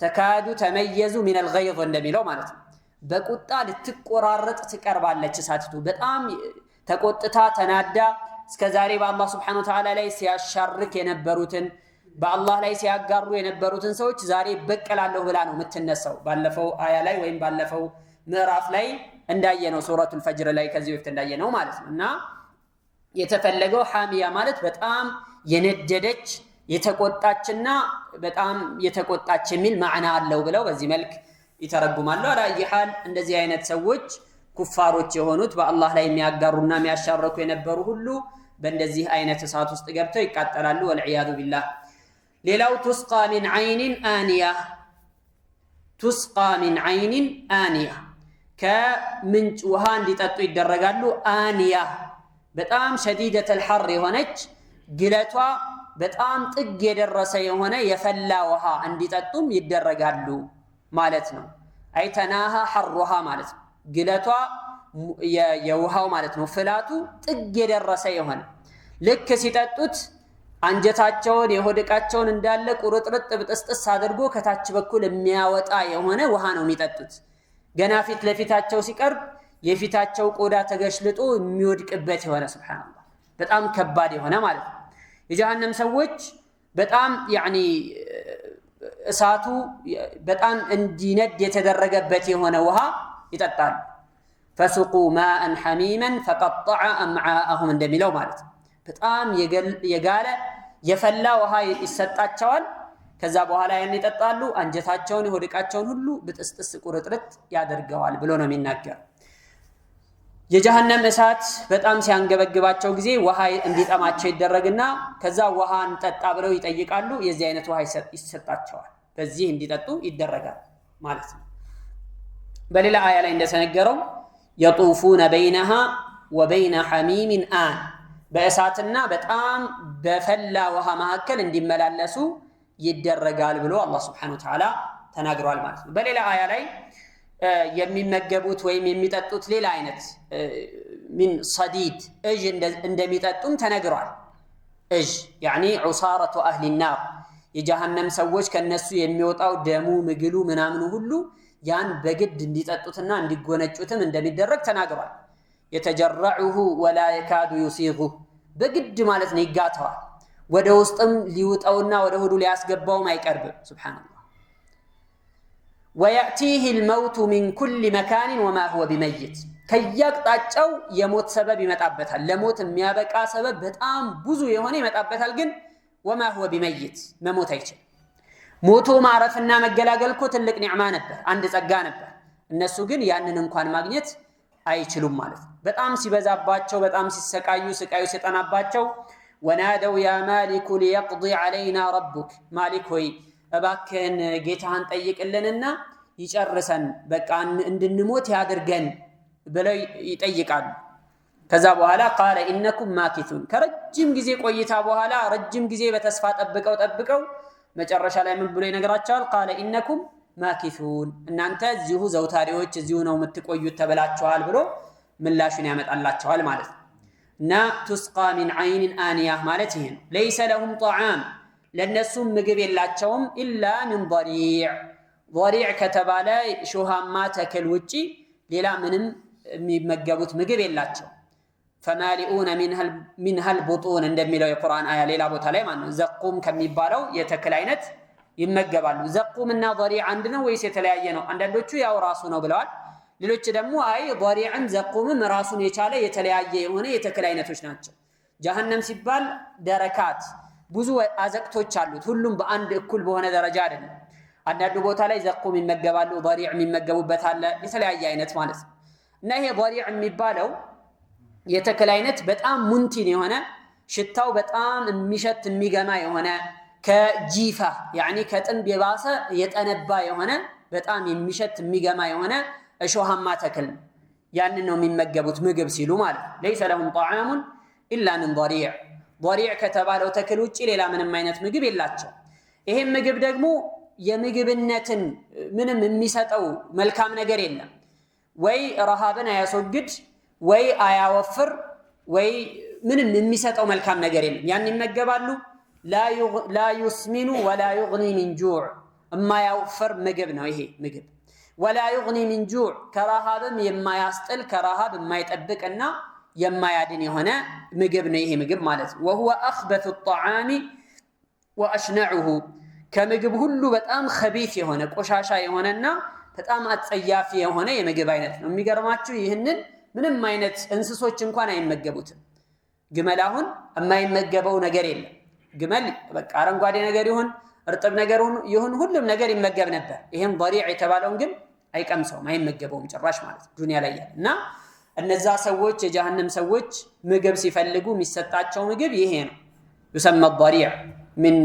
ተካዱ ተመየዙ من الغيظ እንደሚለው ማለት ነው በቁጣ ልትቆራረጥ ትቀርባለች እሳቲቱ በጣም ተቆጥታ ተናዳ እስከዛሬ በአላህ Subhanahu Wa Ta'ala ላይ ሲያሻርክ የነበሩትን በአላህ ላይ ሲያጋሩ የነበሩትን ሰዎች ዛሬ በቀላለሁ ብላ ነው የምትነሳው ባለፈው አያ ላይ ወይም ባለፈው ምዕራፍ ላይ እንዳየነው ሱረቱል ፈጅር ላይ ከዚህ ወቅት እንዳየነው ማለት ነውና የተፈለገው ሐሚያ ማለት በጣም የነደደች የተቆጣችና በጣም የተቆጣች የሚል ማዕና አለው ብለው በዚህ መልክ ይተረጉማሉ አላየሃል እንደዚህ አይነት ሰዎች ኩፋሮች የሆኑት በአላህ ላይ የሚያጋሩና የሚያሻርኩ የነበሩ ሁሉ በእንደዚህ አይነት እሳት ውስጥ ገብተው ይቃጠላሉ ወልዒያዱ ቢላህ ሌላው تسقى من عين آنية تسقى من عين آنية ከምንጭ ውሃ እንዲጠጡ ይደረጋሉ آنية በጣም شديدة الحر የሆነች ግለቷ በጣም ጥግ የደረሰ የሆነ የፈላ ውሃ እንዲጠጡም ይደረጋሉ ማለት ነው አይተናሃ حرها ማለት ነው ግለቷ የውሃው ማለት ነው ፍላቱ ጥግ የደረሰ የሆነ ልክ ሲጠጡት አንጀታቸውን የሆድቃቸውን እንዳለ ቁርጥርጥ ብጥስጥስ አድርጎ ከታች በኩል የሚያወጣ የሆነ ውሃ ነው የሚጠጡት ገና ፊት ለፊታቸው ሲቀርብ የፊታቸው ቆዳ ተገሽልጦ የሚወድቅበት የሆነ ሱብሃንአላህ በጣም ከባድ የሆነ ማለት ነው የጀሃነም ሰዎች በጣም ያኒ እሳቱ በጣም እንዲነድ የተደረገበት የሆነ ውሃ ይጠጣሉ فسقوا ماء حميما فقطع امعاءهم እንደሚለው ማለት ነው በጣም የጋለ የፈላ ውሃ ይሰጣቸዋል ከዛ በኋላ ያን ይጠጣሉ አንጀታቸውን የሆድቃቸውን ሁሉ ብጥስጥስ ቁርጥርጥ ያደርገዋል ብሎ ነው የሚናገር የጀሃነም እሳት በጣም ሲያንገበግባቸው ጊዜ ውሃ እንዲጠማቸው ይደረግና ከዛ ውሃን ጠጣ ብለው ይጠይቃሉ የዚህ አይነት ውሃ ይሰጣቸዋል በዚህ እንዲጠጡ ይደረጋል ማለት ነው በሌላ አያ ላይ እንደተነገረው يطوفون بينها وبين حميم آن በእሳትና በጣም በፈላ ውሃ መካከል እንዲመላለሱ ይደረጋል ብሎ አላህ Subhanahu Wa Ta'ala ተናግሯል ማለት ነው በሌላ አያ ላይ የሚመገቡት ወይም የሚጠጡት ሌላ አይነት من صديد እጅ እንደሚጠጡም ተነግሯል እጅ يعني عصارة أهل النار የጀሃነም ሰዎች ከነሱ የሚወጣው ደሙ ምግሉ ምናምኑ ሁሉ ያን በግድ እንዲጠጡትና እንዲጎነጩትም እንደሚደረግ ተናግሯል የተጀረዑሁ ولا يكاد يسيغه በግድ ማለት ነው ይጋታዋል ወደ ውስጥም ሊውጣውና ወደ ሆዱ ሊያስገባውም አይቀርብም ሱብሃንአላህ وياتيه الموت من كل مكان وما هو بميت ከያቅጣጫው የሞት ሰበብ ይመጣበታል ለሞት የሚያበቃ ሰበብ በጣም ብዙ የሆነ ይመጣበታል ግን وما هو بميت መሞት አይችልም ሞቶ ማረፍና መገላገልኮ ትልቅ ኒዕማ ነበር አንድ ጸጋ ነበር እነሱ ግን ያንን እንኳን ማግኘት አይችሉም ማለት በጣም ሲበዛባቸው በጣም ሲሰቃዩ ስቃዩ ሲጠናባቸው ወናደው ያ ማሊኩ ሊيقضي علينا ربك ማሊክ ሆይ እባክህን ጌታህን ጠይቅልንና ይጨርሰን በቃ እንድንሞት ያድርገን ብለው ይጠይቃሉ ከዛ በኋላ قال انكم ماكثون ከረጅም ጊዜ ቆይታ በኋላ ረጅም ጊዜ በተስፋ ጠብቀው መጨረሻ ላይ ምን ብሎ ይነግራቸዋል قال انكم ماكثون እናንተ እዚሁ ዘውታሪዎች እዚሁ ነው የምትቆዩት ተበላችኋል ብሎ ምላሹን ያመጣላቸዋል ማለት እና تسقى من عين آنية ማለት ይሄ ነው ليس لهم طعام ለነሱ ምግብ የላቸውም الا من ضريع ضريع ከተባለ ሾሃማ ተክል ውጪ ሌላ ምንም የሚመገቡት ምግብ የላቸው فمالئون منها البطون እንደሚለው የቁርአን አያ ሌላ ቦታ ላይ ማለት ነው ዘቁም ከሚባለው የተክል አይነት ይመገባሉ ዘቁምና ضريع አንድ ነው ወይስ የተለያየ ነው አንዳንዶቹ ያው ራሱ ነው ብለዋል ሌሎች ደግሞ አይ ضريعን ዘቁምም ራሱን የቻለ የተለያየ የሆነ የተክል አይነቶች ናቸው ጀሃነም ሲባል ደረካት ብዙ አዘቅቶች አሉት ሁሉም በአንድ እኩል በሆነ ደረጃ አይደለም አንዳንዱ ቦታ ላይ ዘቁም ይመገባሉ ضريع የሚመገቡበት አለ የተለያየ አይነት ማለት ነው እና ይሄ ضريع የሚባለው የተክል አይነት በጣም ሙንቲን የሆነ ሽታው በጣም የሚሸት የሚገማ የሆነ ከጂፋ يعني ከጥንብ የባሰ የጠነባ የሆነ በጣም የሚሸት የሚገማ የሆነ እሾሃማ ተክል ያንን ነው የሚመገቡት ምግብ ሲሉ ማለት ليس لهم طعام إلا من ضريع ضريع ከተባለው ተክል ውጪ ሌላ ምንም አይነት ምግብ የላቸው ይሄን ምግብ ደግሞ የምግብነትን ምንም የሚሰጠው መልካም ነገር የለም ወይ ረሃብን አያስወግድ ወይ አያወፍር ወይ ምንም የሚሰጠው መልካም ነገር የለም ያን ይመገባሉ لا يسمن ولا يغني من جوع اما يوفر ምግብ ነው ይሄ ምግብ ولا يغني من جوع ከረሃብም የማያስጥል ከረሃብ የማይጠብቅና የማያድን የሆነ ምግብ ነው ይሄ ምግብ ማለት ነው وهو اخبث الطعام واشنعه ከምግብ ሁሉ በጣም خبيث የሆነ ቆሻሻ የሆነና በጣም አጸያፊ የሆነ የምግብ አይነት ነው የሚገርማችሁ ይሄንን ምንም አይነት እንስሶች እንኳን አይመገቡትም ግመል አሁን የማይመገበው ነገር የለም ግመል በቃ አረንጓዴ ነገር ይሁን እርጥብ ነገር ይሁን ሁሉም ነገር ይመገብ ነበር ይሄን ضريع የተባለውን ግን አይቀምሰውም አይመገበውም ጭራሽ ማለት ዱንያ ላይ ያለና እነዛ ሰዎች የጀሃነም ሰዎች ምግብ ሲፈልጉ የሚሰጣቸው ምግብ ይሄ ነው يسمى الضريع من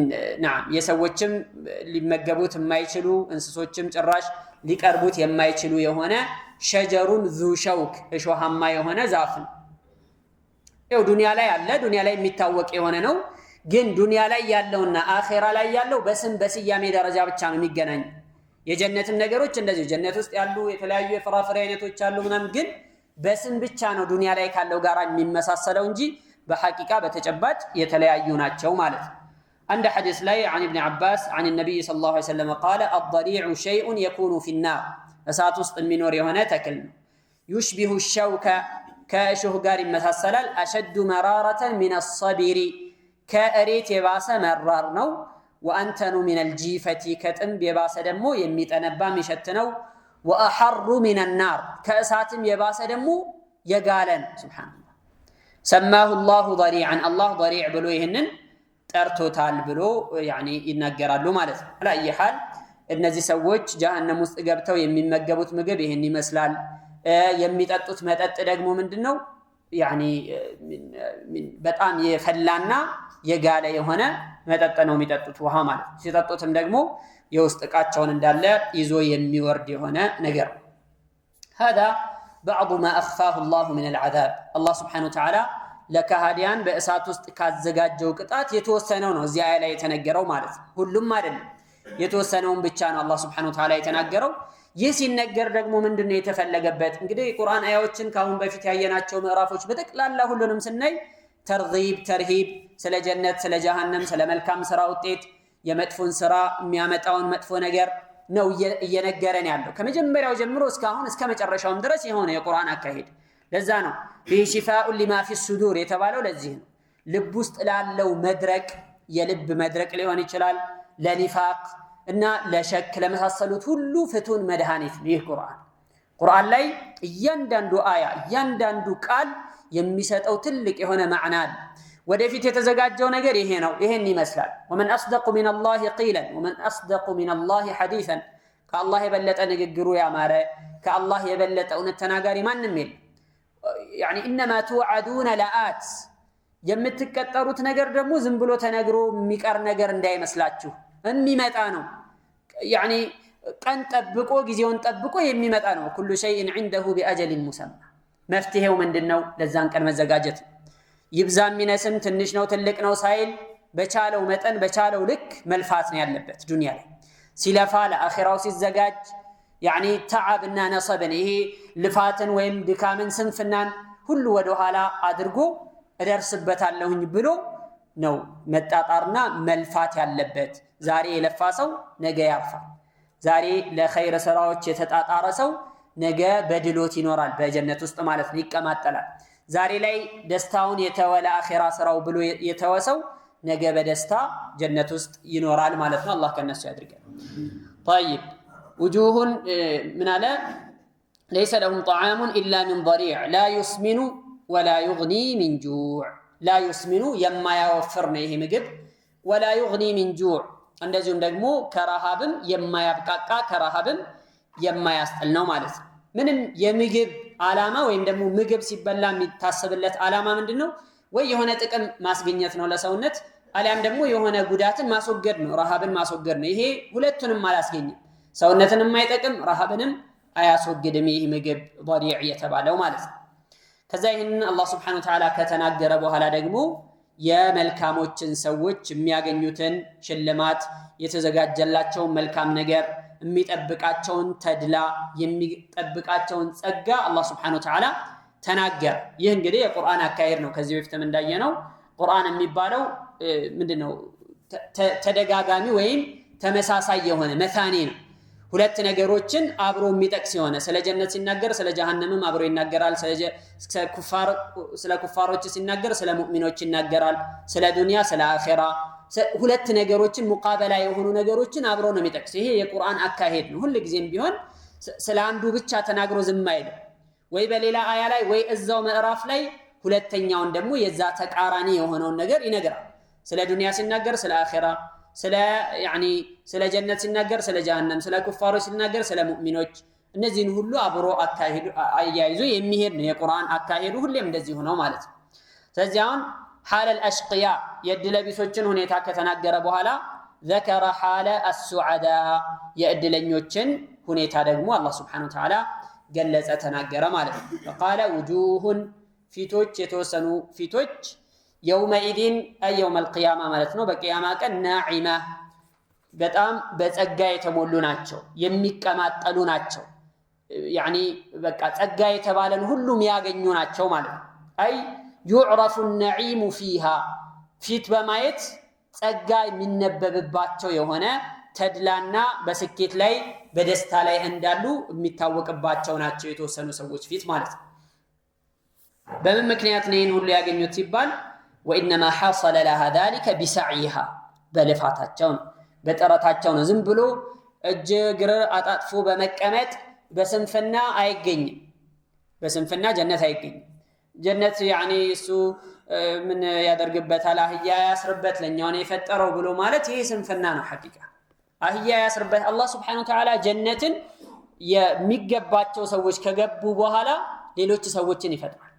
نعم የሰዎችም ሊመገቡት የማይችሉ እንስሶችም ጭራሽ ሊቀርቡት የማይችሉ የሆነ ሸጀሩን ذو شوك እሾሃማ የሆነ ዛፍ ነው ያው ዱንያ ላይ አለ ዱንያ ላይ የሚታወቅ የሆነ ነው ግን ዱንያ ላይ ያለውና አኺራ ላይ ያለው በስም በስያሜ ደረጃ ብቻ ነው የሚገናኝ የጀነትም ነገሮች እንደዚህ ጀነት ውስጥ ያሉ የተለያዩ የፍራፍሬ አይነቶች አሉ ምናምን ግን በስም ብቻ ነው ዱንያ ላይ ካለው ጋር የሚመሳሰለው እንጂ በሐቂቃ በተጨባጭ የተለያዩ ናቸው ማለት عند حديث لا عن ابن عباس عن النبي صلى الله عليه وسلم قال الضريع شيء يكون في النار እሳት ውስጥ የሚኖር የሆነ ተክል ነው يشبه الشوك كأشه ጋር ይመሳሰላል أشد مرارة من الصبر كأريت የባሰ መራር ነው وأنتن من الجيفة كتنب የባሰ ደግሞ የሚጠነባ የሚሸት ነው وأحر من النار كأساتم የባሰ ደግሞ የጋለ ነው سبحان الله سماه الله ضريعا الله ضريع ብሎ ይሄንን ጠርቶታል ብሎ يعني ይናገራሉ ማለት ነው على اي حال እነዚህ ሰዎች ጀሃነም ውስጥ ገብተው የሚመገቡት ምግብ ይሄን ይመስላል የሚጠጡት መጠጥ ደግሞ ምንድነው يعني በጣም የፈላና የጋለ የሆነ መጠጥ ነው የሚጠጡት ውሃ ማለት ሲጠጡትም ደግሞ የውስጥ ቃጫውን እንዳለ ይዞ የሚወርድ የሆነ ነገር هذا بعض ما اخفاه الله من العذاب الله سبحانه وتعالى ለካሃዲያን በእሳት ውስጥ ካዘጋጀው ቅጣት የተወሰነው ነው እዚያ ላይ የተነገረው ማለት ሁሉም አይደለም የተወሰነውን ብቻ ነው አላህ Subhanahu Wa Ta'ala የተናገረው ይህ ሲነገር ደግሞ ምንድነው የተፈለገበት እንግዲህ ቁርአን አያዎችን ካሁን በፊት ያየናቸው ምዕራፎች በተክላላ ሁሉንም ስናይ ተርሂብ ተርሂብ ስለ ጀነት ስለ ጀሃነም ስለ መልካም ስራ ውጤት የመጥፎን ስራ የሚያመጣውን መጥፎ ነገር ነው እየነገረን ያለው ከመጀመሪያው ጀምሮ እስካሁን እስከ መጨረሻውም ድረስ የሆነ የቁርአን አካሄድ ለዛ ነው ቢሽፋኡ ሊማ ፊ الصدور የተባለው ለዚህ ነው ልብ ውስጥ ላለው መድረቅ የልብ መድረቅ ሊሆን ይችላል ለኒፋቅ እና ለሸክ ለመሳሰሉት ሁሉ ፍቱን መድኃኒት ይህ ቁርአን ላይ እያንዳንዱ አያ እያንዳንዱ ቃል የሚሰጠው ትልቅ የሆነ ማዕና ወደፊት የተዘጋጀው ነገር ይሄ ነው ይሄን ይመስላል ومن اصدق من الله قيلا ومن اصدق من الله حديثا ከአላህ የበለጠ ንግግሩ ያማረ ከአላህ የበለጠ እውነት ተናጋሪ ማንንም የለም يعني انما توعدون لآت የምትቀጠሩት ነገር ደግሞ ዝም ብሎ ተነግሮ የሚቀር ነገር እንዳይመስላችሁ የሚመጣ ነው يعني ቀን ጠብቆ ጊዜውን ጠብቆ የሚመጣ ነው كل شيء عنده بأجل مسمى መፍትሄው ምንድነው ለዛን ቀን መዘጋጀት ይብዛም ሚነስም ትንሽ ነው ትልቅ ነው ሳይል በቻለው መጠን በቻለው ልክ መልፋት ነው ያለበት ዱንያ ላይ ሲለፋ ለአኺራው ሲዘጋጅ يعني تعبنا نصبنا ይሄ ልፋትን ወይም ድካምን ስንፍናን ሁሉ ወደ ኋላ አድርጎ እደርስበታለሁኝ ብሎ ነው መጣጣርና መልፋት ያለበት ዛሬ የለፋ ሰው ነገ ያርፋል ዛሬ ለኸይር ስራዎች የተጣጣረ ሰው ነገ በድሎት ይኖራል በጀነት ውስጥ ማለት ነው ይቀማጠላል ዛሬ ላይ ደስታውን የተወለ አኺራ ስራው ብሎ የተወሰው ነገ በደስታ ጀነት ውስጥ ይኖራል ማለት ነው አላህ ከነሱ ያድርገን طيب وجوه من على ليس لهم طعام الا من ضريع لا يسمن ولا يغني من جوع لا يسمن يما يوفر ነው ይሄ ምግብ ولا يغني من جوع እንደዚሁም ደግሞ ከረሃብም የማያብቃቃ ከረሃብም የማያስጥል ነው ማለት ነው ምንም የምግብ ዓላማ ወይም ደግሞ ምግብ ሲበላ የሚታሰብለት ዓላማ ምንድነው ወይ የሆነ ጥቅም ማስገኘት ነው ለሰውነት አሊያም ደግሞ የሆነ ጉዳትን ማስወገድ ነው ረሃብን ማስወገድ ነው ይሄ ሁለቱንም አላስገኝም ሰውነትንም አይጠቅም ረሃብንም አያስወግድም ይሄ ምግብ ضريع የተባለው ማለት ነው ከዛ ይሄንን አላህ Subhanahu Wa Ta'ala ከተናገረ በኋላ ደግሞ የመልካሞችን ሰዎች የሚያገኙትን ሽልማት የተዘጋጀላቸው መልካም ነገር የሚጠብቃቸውን ተድላ የሚጠብቃቸውን ጸጋ አላህ Subhanahu Wa Ta'ala ተናገረ ይህ እንግዲህ የቁርአን አካሄድ ነው ከዚህ በፊትም እንዳየነው ቁርአን የሚባለው ምንድነው ተደጋጋሚ ወይም ተመሳሳይ የሆነ መታኒ ነው ሁለት ነገሮችን አብሮ የሚጠቅስ የሆነ ስለ ጀነት ሲናገር ስለ ጀሃነምም አብሮ ይናገራል ስለ ኩፋሮች ሲናገር ስለ ሙእሚኖች ይናገራል ስለ ዱንያ ስለ አኺራ ሁለት ነገሮችን ሙቃበላ የሆኑ ነገሮችን አብሮ ነው የሚጠቅስ ይሄ የቁርአን አካሄድ ነው ሁሉ ጊዜም ቢሆን ስለ አንዱ ብቻ ተናግሮ ዝም አይልም ወይ በሌላ አያ ላይ ወይ እዛው ምዕራፍ ላይ ሁለተኛውን ደግሞ የዛ ተቃራኒ የሆነውን ነገር ይነግራል ስለ ዱንያ ሲናገር ስለ አኺራ ስለ ጀነት ሲናገር ስለ ጀሃነም ስለ ኩፋሮች ሲናገር ስለ ሙእሚኖች እነዚህን ሁሉ አብሮ አካሄዱ አያይዞ የሚሄድ ነው የቁርአን አካሄዱ ሁሌም እንደዚህ ሆኖ ማለት ነው ስለዚህ አሁን حال الاشقياء የድለቢሶችን ሁኔታ ከተናገረ በኋላ ذكر حال السعداء የእድለኞችን ሁኔታ ደግሞ አላህ Subhanahu Wa Ta'ala ገለጸ ተናገረ ማለት ነው فقال وجوه ፊቶች የተወሰኑ ፊቶች يومئذ اي يوم القيامه ማለት ነው በቂያማ ቀን ናዒማ በጣም በጸጋ የተሞሉ ናቸው የሚቀማጠሉ ናቸው በቃ ጸጋ የተባለን ሁሉም ያገኙ ናቸው ማለት ነው አይ يعرف النعيم فيها ፊት በማየት ጸጋ የሚነበብባቸው የሆነ ተድላና በስኬት ላይ በደስታ ላይ እንዳሉ የሚታወቅባቸው ናቸው የተወሰኑ ሰዎች ፊት ማለት ነው በምን ምክንያት ነው ይሄን ሁሉ ያገኙት ሲባል وانما حصل لها ذلك بسعيها በልፋታቸው በጥረታቸው ነው ዝም ብሎ እጅግር አጣጥፎ በመቀመጥ በስንፍና አይገኝም በስንፍና ጀነት አይገኝም ጀነት እሱ ምን ያደርግበታል አህያ ያስርበት ለኛው ነው የፈጠረው ብሎ ማለት ይሄ ስንፍና ነው ሐቂቃ አህያ ያስርበት አላህ Subhanahu Wa Ta'ala ጀነትን የሚገባቸው ሰዎች ከገቡ በኋላ ሌሎች ሰዎችን ይፈጥራል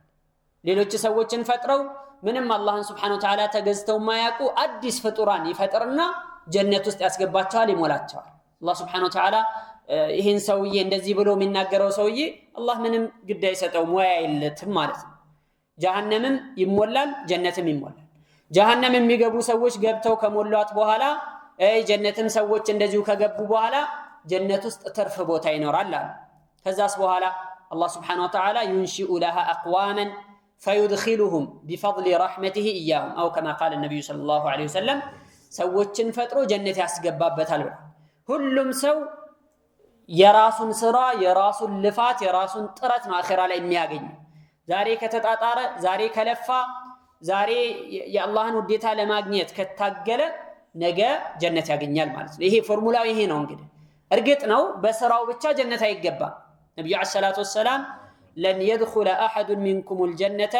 ሌሎች ሰዎችን ፈጥረው ምንም አላህን Subhanahu Wa Ta'ala ተገዝተው ማያቁ አዲስ ፍጡራን ይፈጥርና ጀነት ውስጥ ያስገባቸዋል ይሞላቸዋል አላህ Subhanahu Wa Ta'ala ይሄን ሰውዬ እንደዚህ ብሎ የሚናገረው ሰውዬ አላህ ምንም ግድ አይሰጠው ሙያ የለትም ማለት ነው ጀሃነምም ይሞላል ጀነትም ይሞላል ጀሃነም የሚገቡ ሰዎች ገብተው ከሞሏት በኋላ ጀነትም ሰዎች እንደዚሁ ከገቡ በኋላ ጀነት ውስጥ ትርፍ ቦታ ይኖራል አለ ከዛስ በኋላ አላህ Subhanahu Wa Ta'ala ينشئ لها اقواما فيدخلهم بفضل رحمته اياهم او كما قال النبي صلى الله عليه وسلم ሰዎችን ፈጥሮ ጀነት ያስገባበታል ሁሉም ሰው የራሱን ስራ የራሱን ልፋት የራሱን ጥረት ነው አኺራ ላይ የሚያገኘው ዛሬ ከተጣጣረ ዛሬ ከለፋ ዛሬ የአላህን ውዴታ ለማግኘት ከታገለ ነገ ጀነት ያገኛል ማለት ነው ይሄ ፎርሙላው ይሄ ነው እንግዲህ እርግጥ ነው በስራው ብቻ ጀነት አይገባም ነብዩ ሰለላሁ ዐለይሂ ወሰለም لن يدخل احد منكم الجنه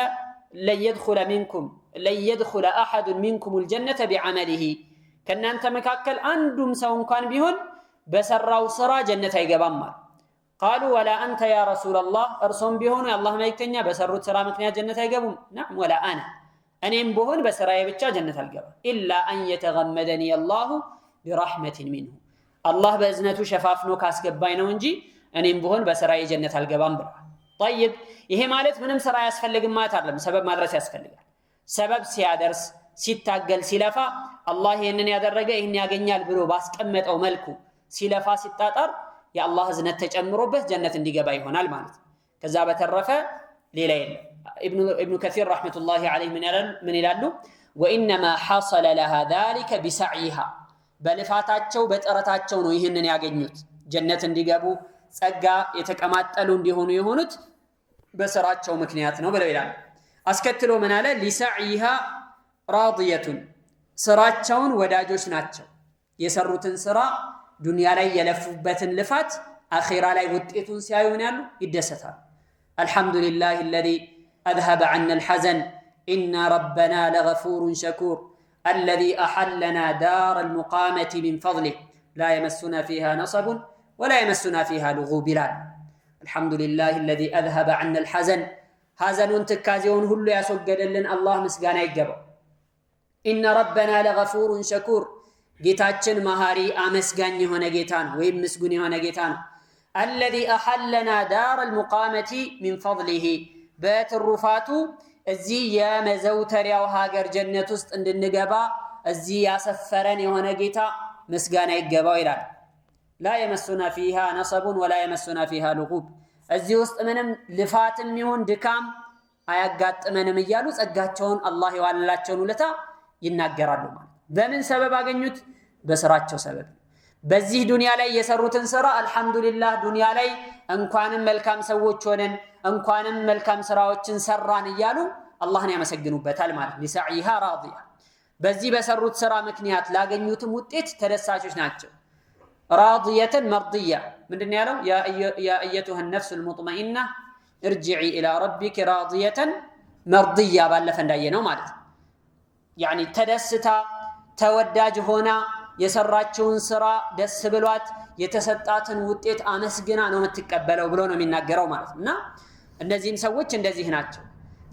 لن يدخل احد منكم الجنه بعمله ከናንተ መካከል አንዱም ሰው እንኳን ቢሆን በሰራው ስራ ጀነት አይገባም قالوا ولا انت يا رسول الله ارسم بيሆኑ የአላህ መልእክተኛ በሰሩት ስራ ምክንያት ጀነት አይገቡም نعم ولا انا እኔም በሆን በስራዬ ብቻ ጀነት አልገባም الا ان يتغمدني الله برحمه منه الله በእዝነቱ ሸፋፍኖ ካስገባኝ ነው እንጂ እኔም በሆን በስራዬ ጀነት አልገባም ብለዋል طيب ይሄ ማለት ምንም ስራ ያስፈልግም ማለት አይደለም ሰበብ ማድረስ ያስፈልጋል ሰበብ ሲያደርስ ሲታገል ሲለፋ አላህ ይሄንን ያደረገ ይሄን ያገኛል ብሎ ባስቀመጠው መልኩ ሲለፋ ሲጣጣር የአላህ እዝነት ተጨምሮበት ጀነት እንዲገባ ይሆናል ማለት ነው ከዛ በተረፈ ሌላ የለም ابن كثير رحمه الله عليه من ይላሉ وانما حصل لها ذلك بسعيها በልፋታቸው በጥረታቸው ነው ይሄንን ያገኙት ጀነት እንዲገቡ ጸጋ የተቀማጠሉ እንዲሆኑ የሆኑት በስራቸው ምክንያት ነው ብለው ይላል አስከትሎ ምን አለ لسعيها راضيه ስራቸውን ወዳጆች ናቸው የሰሩትን ስራ ዱንያ ላይ የለፉበትን ልፋት አኺራ ላይ ውጤቱን ሲያዩ ምን ያሉ ይደሰታሉ الحمدلله الذي اذهب عنا الحزن ان ربنا لغفور شكور الذي احلنا دار المقامه من فضله لا يمسنا فيها نصب ولا يمسنا فيها لغوب الحمد لله الذي اذهب عنا الحزن حزنون تكازيون كله ያስወገደልን الله ምስጋና ይገባው ان ربنا لغفور شكور ጌታችን መሐሪ አመስጋኝ የሆነ ጌታ ነው ወይም ምስጉን የሆነ ጌታ ነው الذي احلنا دار المقامه من فضله በትሩፋቱ እዚህ የመዘውተሪያው ሀገር ጀነት ውስጥ እንድንገባ እዚህ ያሰፈረን የሆነ ጌታ ምስጋና ይገባው ይላል። ላ የመሱና ፊሃ ነሰቡን ወላ የመሱና ፊሃ ልጉብ፣ እዚህ ውስጥ ምንም ልፋትም ይሁን ድካም አያጋጥመንም እያሉ ጸጋቸውን አላህ የዋለላቸውን ውለታ ይናገራሉ። ማለት በምን ሰበብ አገኙት? በስራቸው ሰበብ። በዚህ ዱንያ ላይ የሰሩትን ስራ አልሐምዱሊላህ ዱንያ ላይ እንኳንም መልካም ሰዎች ሆነን እንኳንም መልካም ስራዎችን ሰራን እያሉ አላህን ያመሰግኑበታል። ማለት ሊሰዒሃ ራዲያ፣ በዚህ በሰሩት ስራ ምክንያት ላገኙትም ውጤት ተደሳቾች ናቸው። ራዲየተን መርድያ ምንድን ያለው? ያ አየቱሃ ነፍሱል ሙጥመኢና እርጅዒ ኢላ ረቢክ ራዲየተን መርድያ፣ ባለፈ እንዳየነው ማለት ነው። ያኒ ተደስታ ተወዳጅ ሆና የሰራችውን ስራ ደስ ብሏት የተሰጣትን ውጤት አመስግና ነው የምትቀበለው ብሎ ነው የሚናገረው ማለት ነው። እና እነዚህም ሰዎች እንደዚህ ናቸው።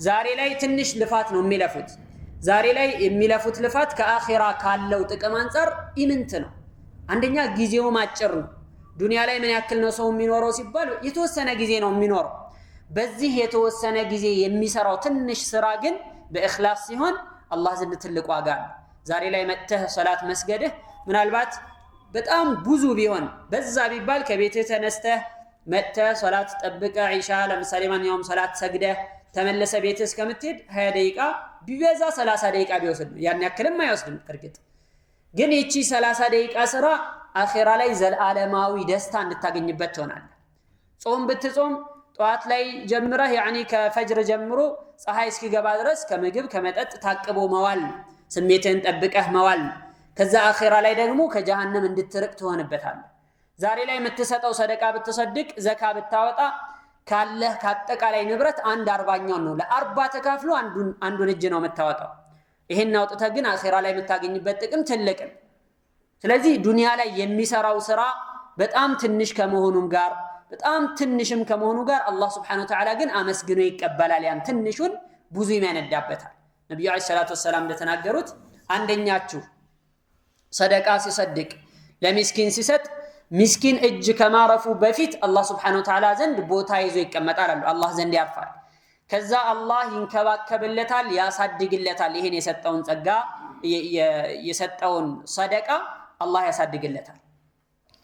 ዛሬ ላይ ትንሽ ልፋት ነው የሚለፉት። ዛሬ ላይ የሚለፉት ልፋት ከአኺራ ካለው ጥቅም አንፃር ኢምንት ነው። አንደኛ ጊዜውም አጭር ነው። ዱንያ ላይ ምን ያክል ነው ሰው የሚኖረው ሲባል የተወሰነ ጊዜ ነው የሚኖረው። በዚህ የተወሰነ ጊዜ የሚሰራው ትንሽ ስራ ግን በእኽላስ ሲሆን አላህ ዘንድ ትልቅ ዋጋ ነው። ዛሬ ላይ መጥተህ ሰላት መስገድህ ምናልባት በጣም ብዙ ቢሆን በዛ ቢባል ከቤትህ ተነስተህ መጥተህ ሰላት ጠብቀህ ዒሻ ለምሳሌ ማንኛውም ሰላት ሰግደህ ተመለሰ ቤትህ እስከምትሄድ 20 ደቂቃ ቢበዛ 30 ደቂቃ ቢወስድ ነው። ያን ያክልም አይወስድም። እርግጥ ግን ይቺ 30 ደቂቃ ስራ አኺራ ላይ ዘላለማዊ ደስታ እንድታገኝበት ትሆናለህ። ጾም ብትጾም ጠዋት ላይ ጀምረህ ያኒ ከፈጅር ጀምሮ ፀሐይ እስኪገባ ድረስ ከምግብ ከመጠጥ ታቅቦ መዋል፣ ስሜትህን ጠብቀህ መዋል። ከዛ አኺራ ላይ ደግሞ ከጀሃነም እንድትርቅ ትሆንበታለህ። ዛሬ ላይ የምትሰጠው ሰደቃ ብትሰድቅ፣ ዘካ ብታወጣ ካለህ ከአጠቃላይ ንብረት 1/40 ነው። ለ40 ተካፍሎ አንዱን እጅ ነው የምታወጣው። ይሄን አውጥተህ ግን አኺራ ላይ የምታገኝበት ጥቅም ትልቅ ነው። ስለዚህ ዱንያ ላይ የሚሰራው ስራ በጣም ትንሽ ከመሆኑም ጋር በጣም ትንሽም ከመሆኑ ጋር አላህ Subhanahu Wa Ta'ala ግን አመስግኖ ይቀበላል። ያን ትንሹን ብዙ ይመነዳበታል። ነብዩ አለይሂ ሰላቱ ወሰለም እንደተናገሩት አንደኛችሁ ሰደቃ ሲሰድቅ ለሚስኪን ሲሰጥ ሚስኪን እጅ ከማረፉ በፊት አላህ Subhanahu Wa Ta'ala ዘንድ ቦታ ይዞ ይቀመጣል አሉ። አላህ ዘንድ ያርፋል። ከዛ አላህ ይንከባከብለታል፣ ያሳድግለታል። ይሄን የሰጠውን ጸጋ የሰጠውን ሰደቃ አላህ ያሳድግለታል።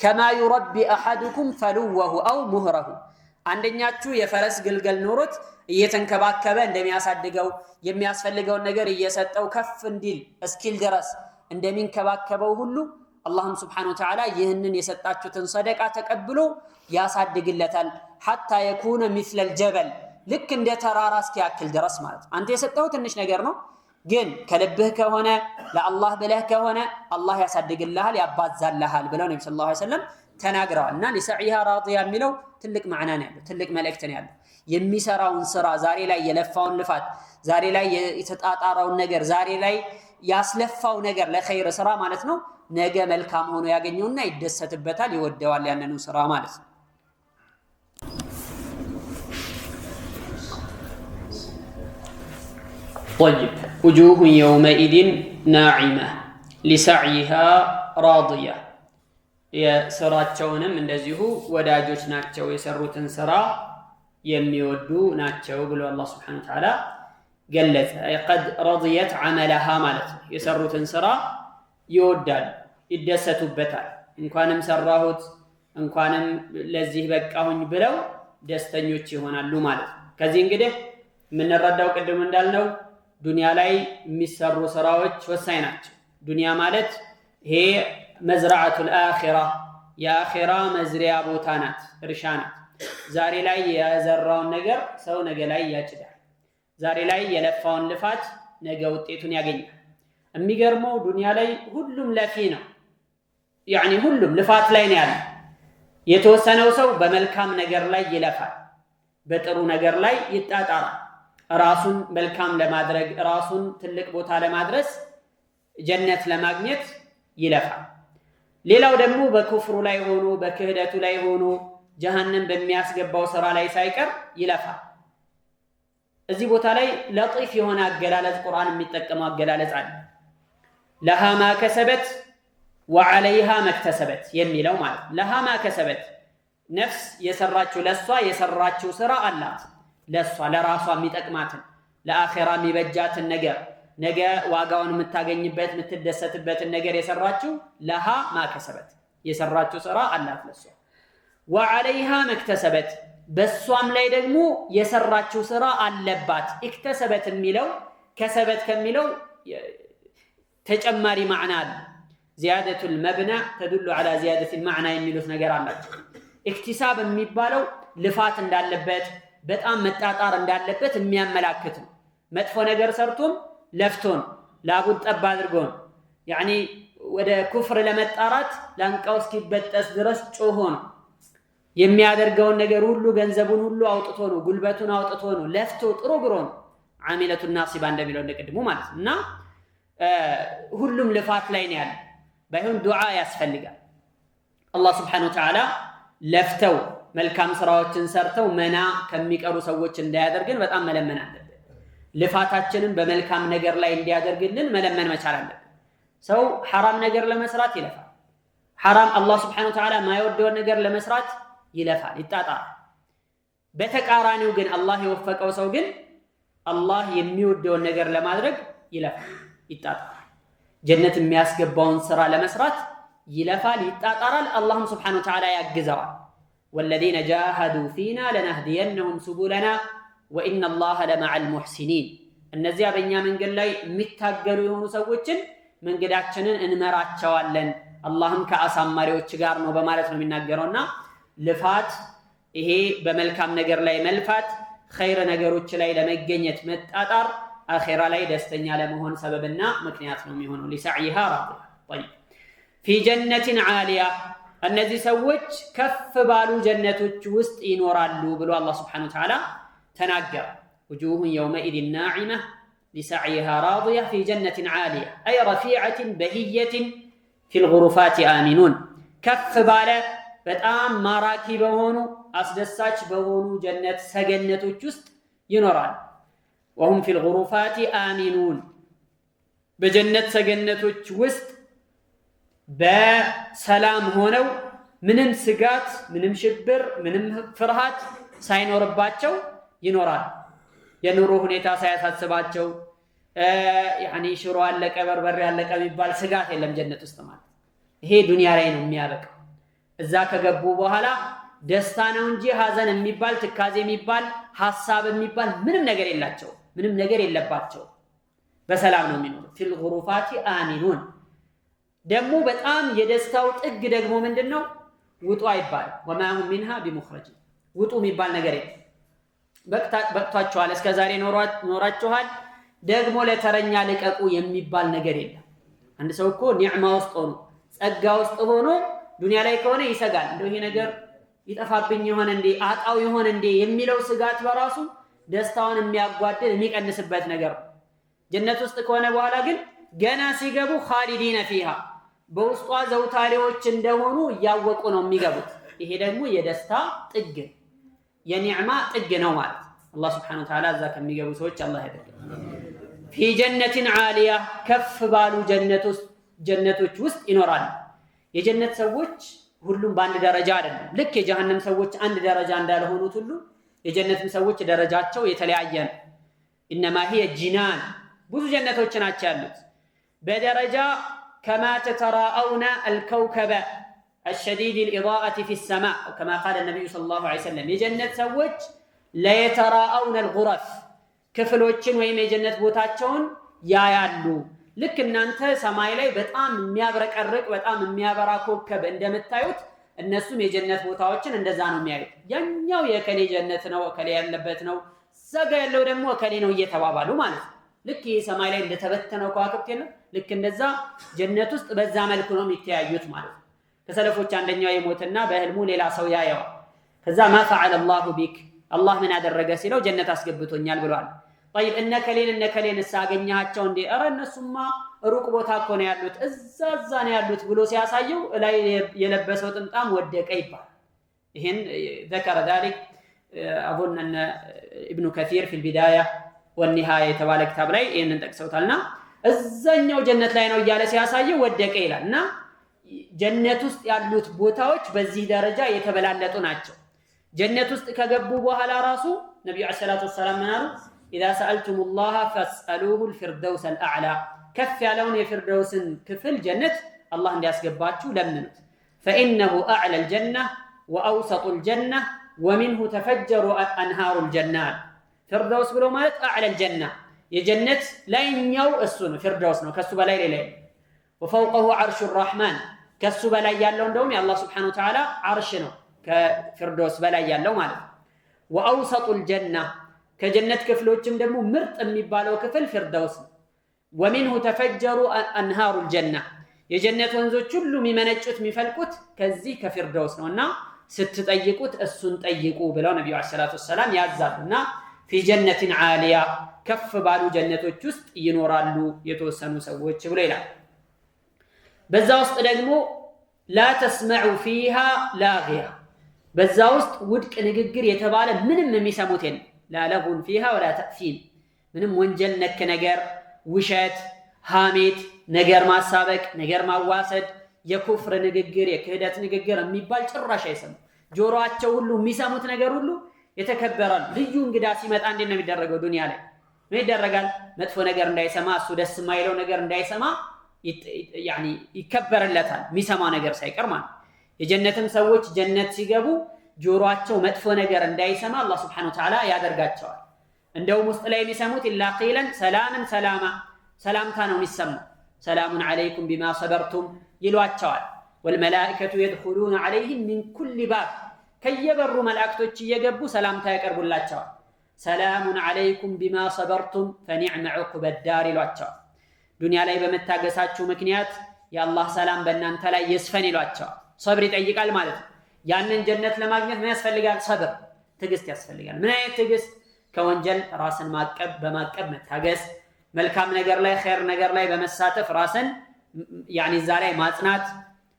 ከማ ይረቢ አሐዱኩም ፈሉወሁ አው ሙህረሁ፣ አንደኛችሁ የፈረስ ግልገል ኖሮት እየተንከባከበ እንደሚያሳድገው የሚያስፈልገውን ነገር እየሰጠው ከፍ እንዲል እስኪል ድረስ እንደሚንከባከበው ሁሉ አላህም Subhanahu Wa Ta'ala ይህንን የሰጣችሁትን ሰደቃ ተቀብሎ ያሳድግለታል። ሐታ የኩነ ሚስለል ጀበል፣ ልክ እንደ ተራራ እስኪያክል ድረስ ማለት። አንተ የሰጠው ትንሽ ነገር ነው፣ ግን ከልብህ ከሆነ ለአላህ ብለህ ከሆነ አላህ ያሳድግልሃል፣ ያባዛልሃል ብለው ነብዩ ሰለላሁ ዐለይሂ ወሰለም ተናግረዋል። እና ሊሰዒሃ ራዲያ የሚለው ትልቅ ማዕና ነው ያለው፣ ትልቅ መልእክት ነው ያለው። የሚሰራውን ስራ ዛሬ ላይ የለፋውን ልፋት፣ ዛሬ ላይ የተጣጣረውን ነገር፣ ዛሬ ላይ ያስለፋው ነገር ለኸይር ስራ ማለት ነው፣ ነገ መልካም ሆኖ ያገኘውና ይደሰትበታል፣ ይወደዋል ያንኑ ስራ ማለት ነው። طيب وجوه يومئذ ناعمة لسعيها راضية، የስራቸውንም እንደዚሁ ወዳጆች ናቸው፣ የሰሩትን ስራ የሚወዱ ናቸው ብሎ አላህ Subhanahu Wa Ta'ala ገለጸ። قد رضيت عملها ማለት ነው። የሰሩትን ስራ ይወዳሉ፣ ይደሰቱበታል። እንኳንም ሰራሁት እንኳንም ለዚህ በቃሁኝ ብለው ደስተኞች ይሆናሉ ማለት ነው። ከዚህ እንግዲህ የምንረዳው ቅድም እንዳልነው ዱንያ ላይ የሚሰሩ ስራዎች ወሳኝ ናቸው። ዱንያ ማለት ይሄ መዝራዓቱል አኺራ፣ የአኺራ መዝሪያ ቦታ ናት፣ እርሻ ናት። ዛሬ ላይ የዘራውን ነገር ሰው ነገ ላይ ያጭዳል። ዛሬ ላይ የለፋውን ልፋት ነገ ውጤቱን ያገኛል። የሚገርመው ዱንያ ላይ ሁሉም ለፊ ነው። ያኒ ሁሉም ልፋት ላይ ነው ያለው። የተወሰነው ሰው በመልካም ነገር ላይ ይለፋል፣ በጥሩ ነገር ላይ ይጣጣራል። ራሱን መልካም ለማድረግ ራሱን ትልቅ ቦታ ለማድረስ ጀነት ለማግኘት ይለፋል። ሌላው ደግሞ በኩፍሩ ላይ ሆኖ በክህደቱ ላይ ሆኖ ጀሃነም በሚያስገባው ስራ ላይ ሳይቀር ይለፋል። እዚህ ቦታ ላይ ለጢፍ የሆነ አገላለጽ ቁርአን የሚጠቀመው አገላለጽ አለ። ለሃ ማ ከሰበት ወዐለይሃ መክተሰበት የሚለው ማለት ለሃ ማ ከሰበት ነፍስ የሰራችው ለሷ የሰራችው ስራ አላት። ለሷ ለራሷ የሚጠቅማትን ለአኺራ የሚበጃትን ነገር ነገ ዋጋውን የምታገኝበት የምትደሰትበትን ነገር የሰራችው ለሃ ማከሰበት የሰራችው ስራ አላት ለሷ ወዐለይሃ መክተሰበት በሷም ላይ ደግሞ የሰራችው ስራ አለባት እክተሰበት የሚለው ከሰበት ከሚለው ተጨማሪ ማዕና አለ ዚያደቱል መብና ተدل على زيادة المعنى የሚሉት ነገር አላቸው እክቲሳብ የሚባለው ልፋት እንዳለበት በጣም መጣጣር እንዳለበት የሚያመላክት ነው መጥፎ ነገር ሰርቶም ለፍቶን ላቡን ጠብ አድርጎን ያኒ ወደ ኩፍር ለመጣራት ላንቃው እስኪበጠስ ድረስ ጮሆ ነው የሚያደርገውን ነገር ሁሉ ገንዘቡን ሁሉ አውጥቶ ነው ጉልበቱን አውጥቶ ነው ለፍቶ ጥሩ ግሮ ነው ዓሚለቱ ናሲባ እንደሚለው እንደቀድሞ ማለት እና ሁሉም ልፋት ላይ ነው ያለው ባይሆን ዱዓ ያስፈልጋል አላህ Subhanahu Wa Ta'ala ለፍተው መልካም ስራዎችን ሰርተው መና ከሚቀሩ ሰዎች እንዳያደርግን በጣም መለመን አለብን ልፋታችንን በመልካም ነገር ላይ እንዲያደርግልን መለመን መቻል አለብን ሰው حرام ነገር ለመስራት ይለፋል حرام አላህ Subhanahu Wa Ta'ala ማይወደውን ነገር ለመስራት ይለፋል ይጣጣራል በተቃራኒው ግን አላህ የወፈቀው ሰው ግን አላህ የሚወደውን ነገር ለማድረግ ይለፋል ይጣጣራል ጀነት የሚያስገባውን ስራ ለመስራት ይለፋል ይጣጣራል አላህም Subhanahu Wa Ta'ala ያግዘዋል والذين جاهدوا فينا لنهدينهم سبلنا وإن الله لمع المحسنين እነዚያ በእኛ መንገድ ላይ የሚታገሉ የሆኑ ሰዎችን መንገዳችንን እንመራቸዋለን አላህም ከአሳማሪዎች ጋር ነው በማለት ነው የሚናገረውና ልፋት ይሄ በመልካም ነገር ላይ መልፋት ኸይር ነገሮች ላይ ለመገኘት መጣጣር አኺራ ላይ ደስተኛ ለመሆን ሰበብና ምክንያት ነው የሚሆነው لسعيها راضية طيب في جنة عالية እነዚህ ሰዎች ከፍ ባሉ ጀነቶች ውስጥ ይኖራሉ ብሎ አላህ Subhanahu Wa Ta'ala ተናገረ وجوه يومئذ ناعمة لسعيها راضية في جنة عالية أي رفيعة بهية في الغرفات آمنون كف باله በጣም ማራኪ በሆኑ አስደሳች በሆኑ ጀነት ሰገነቶች ውስጥ ይኖራል وهم في الغرفات آمنون በጀነት ሰገነቶች ውስጥ በሰላም ሆነው ምንም ስጋት ምንም ሽብር ምንም ፍርሃት ሳይኖርባቸው ይኖራል የኑሮ ሁኔታ ሳያሳስባቸው ያኒ ሽሮ አለቀ በርበሬ አለቀ የሚባል ስጋት የለም ጀነት ውስጥ ማለት ይሄ ዱንያ ላይ ነው የሚያበቃው እዛ ከገቡ በኋላ ደስታ ነው እንጂ ሐዘን የሚባል ትካዜ የሚባል ሐሳብ የሚባል ምንም ነገር የላቸው ምንም ነገር የለባቸው በሰላም ነው የሚኖሩት في الغرفات آمنون ደግሞ በጣም የደስታው ጥግ ደግሞ ምንድነው ውጡ አይባል وما هم منها بمخرج ውጡ የሚባል ነገር የለም በቅቷቸዋል እስከዛሬ ኖራችኋል ደግሞ ለተረኛ ልቀቁ የሚባል ነገር የለም አንድ ሰው እኮ ኒዕማ ውስጥ ሆኖ ጸጋ ውስጥ ሆኖ ዱንያ ላይ ከሆነ ይሰጋል እንደው ይሄ ነገር ይጠፋብኝ ይሆን እንዴ አጣው ይሆን እንዴ የሚለው ስጋት በራሱ ደስታውን የሚያጓድል የሚቀንስበት ነገር ጀነት ውስጥ ከሆነ በኋላ ግን ገና ሲገቡ ኻሊዲነ ፊሃ በውስጧ ዘውታሪዎች እንደሆኑ ያወቁ ነው የሚገቡት ይሄ ደግሞ የደስታ ጥግ የኒዕማ ጥግ ነው ማለት አላህ Subhanahu Wa Ta'ala እዛ ከሚገቡ ሰዎች አላህ ያደርገን في جنة عالية ከፍ ባሉ ጀነቶች ውስጥ ይኖራሉ የጀነት ሰዎች ሁሉም በአንድ ደረጃ አይደለም ልክ የጀሃነም ሰዎች አንድ ደረጃ እንዳልሆኑት ሁሉ የጀነትም ሰዎች ደረጃቸው የተለያየ ነው انما هي جنان ብዙ ጀነቶች ናቸው ያሉት በደረጃ كما تتراءون الكوكب الشديد الإضاءة في السماء كما قال النبي صلى الله عليه وسلم የጀነት ሰዎች لا يتراءون الغرف ክፍሎችን ወይም የጀነት ቦታቸውን ያያሉ ልክ እናንተ ሰማይ ላይ በጣም የሚያብረቀርቅ በጣም የሚያበራ ኮከብ እንደምታዩት እነሱም የጀነት ቦታዎችን እንደዛ ነው የሚያዩት ያኛው የከሌ ጀነት ነው ከሌ ያለበት ነው ዘጋ ያለው ደግሞ ከሌ ነው እየተባባሉ ማለት ልክ የሰማይ ላይ እንደተበተነው ከዋክብት የለም ልክ እንደዛ ጀነት ውስጥ በዛ መልኩ ነው የሚተያዩት ማለት ከሰለፎች አንደኛው የሞተና በህልሙ ሌላ ሰው ያየው ከዛ ما فعل الله بك አላህ ምን አደረገ ሲለው ጀነት አስገብቶኛል ብሏል طيب እነከሌን ሳገኛቸው እንዴ አረ እነሱማ ሩቅ ቦታ እኮ ነው ያሉት እዛዛ ነው ያሉት ብሎ ሲያሳየው ላይ የለበሰው ጥምጣም ወደቀ ይባል ይሄን ذكر ذلك اظن ان ابن كثير في البدايه والنهايه የተባለ ክታብ ላይ ይሄንን ጠቅሰውታልና እዛኛው ጀነት ላይ ነው እያለ ሲያሳየው ወደቀ ይላልና ጀነት ውስጥ ያሉት ቦታዎች በዚህ ደረጃ የተበላለጡ ናቸው ጀነት ውስጥ ከገቡ በኋላ ራሱ ነብዩ አለይሂ ሰላቱ ወሰላም ምናሉ ኢዛ ሰአልቱሙላህ ፈስአሉሁ الفردوس الأعلى ከፍ ያለውን የፊርደውስን ክፍል ጀነት አላህ እንዲያስገባችሁ ለምኑት فإنه أعلى الجنة وأوسط الجنة ومنه تفجر أنهار الجنة ፊርደውስ ብሎ ማለት أعلى الجنة የጀነት ላይኛው እሱ ነው ፊርደውስ ነው ከሱ በላይ ሌላ وفوقه عرش الرحمن ከሱ በላይ ያለው እንደውም የአላህ Subhanahu Wa Ta'ala አርሽ ነው ከፊርደውስ በላይ ያለው ማለት ነው وأوسط الجنة ከጀነት ክፍሎችም ደግሞ ምርጥ የሚባለው ክፍል ፊርደውስ ነው ومنه تفجر أنهار الجنة የጀነት ወንዞች ሁሉ የሚመነጩት የሚፈልቁት ከዚህ ከፊርደውስ ነውና ስትጠይቁት እሱን ጠይቁ ብለው ነብዩ አለይሂ ሰላቱ ወሰለም ያዛሉና في جنة عالية ከፍ ባሉ ጀነቶች ውስጥ ይኖራሉ የተወሰኑ ሰዎች ብሎ ይላል በዛ ውስጥ ደግሞ لا تسمع فيها لاغية በዛ ውስጥ ውድቅ ንግግር የተባለ ምንም የሚሰሙት የለም لا لغو فيها ولا تأثيم ምንም ወንጀል ነክ ነገር ውሸት ሐሜት ነገር ማሳበቅ ነገር ማዋሰድ የኩፍር ንግግር የክህደት ንግግር የሚባል ጭራሽ አይሰሙ ጆሮአቸው ሁሉ የሚሰሙት ነገር ሁሉ የተከበረ ልዩ እንግዳ ሲመጣ እንዴት ነው የሚደረገው ዱንያ ላይ ምን ይደረጋል መጥፎ ነገር እንዳይሰማ እሱ ደስ የማይለው ነገር እንዳይሰማ ያኒ ይከበረለታል የሚሰማ ነገር ሳይቀር ማለት የጀነትም ሰዎች ጀነት ሲገቡ ጆሮአቸው መጥፎ ነገር እንዳይሰማ አላህ Subhanahu Wa Ta'ala ያደርጋቸዋል እንደውም ውስጥ ላይ የሚሰሙት ኢላ ቂለን ሰላምን ሰላማ ሰላምታ ነው የሚሰማው ሰላሙን አለይኩም ቢማ ሰበርቱም ይሏቸዋል والملائكة يدخلون عليهم من كل باب ከየበሩ መላእክቶች እየገቡ ሰላምታ ያቀርቡላቸዋል ሰላሙን አለይኩም ቢማ ሰበርቱም فنعم عقب الدار ይሏቸዋል ዱንያ ላይ በመታገሳችሁ ምክንያት የአላህ ሰላም በእናንተ ላይ ይስፈን ይሏቸዋል ሰብር ይጠይቃል ማለት ነው ያንን ጀነት ለማግኘት ምን ያስፈልጋል ሰብር ትዕግስት ያስፈልጋል ምን አይነት ትዕግስት ከወንጀል ራስን በማቀብ መታገስ መልካም ነገር ላይ ኸይር ነገር ላይ በመሳተፍ ራስን ያኒ እዛ ላይ ማጽናት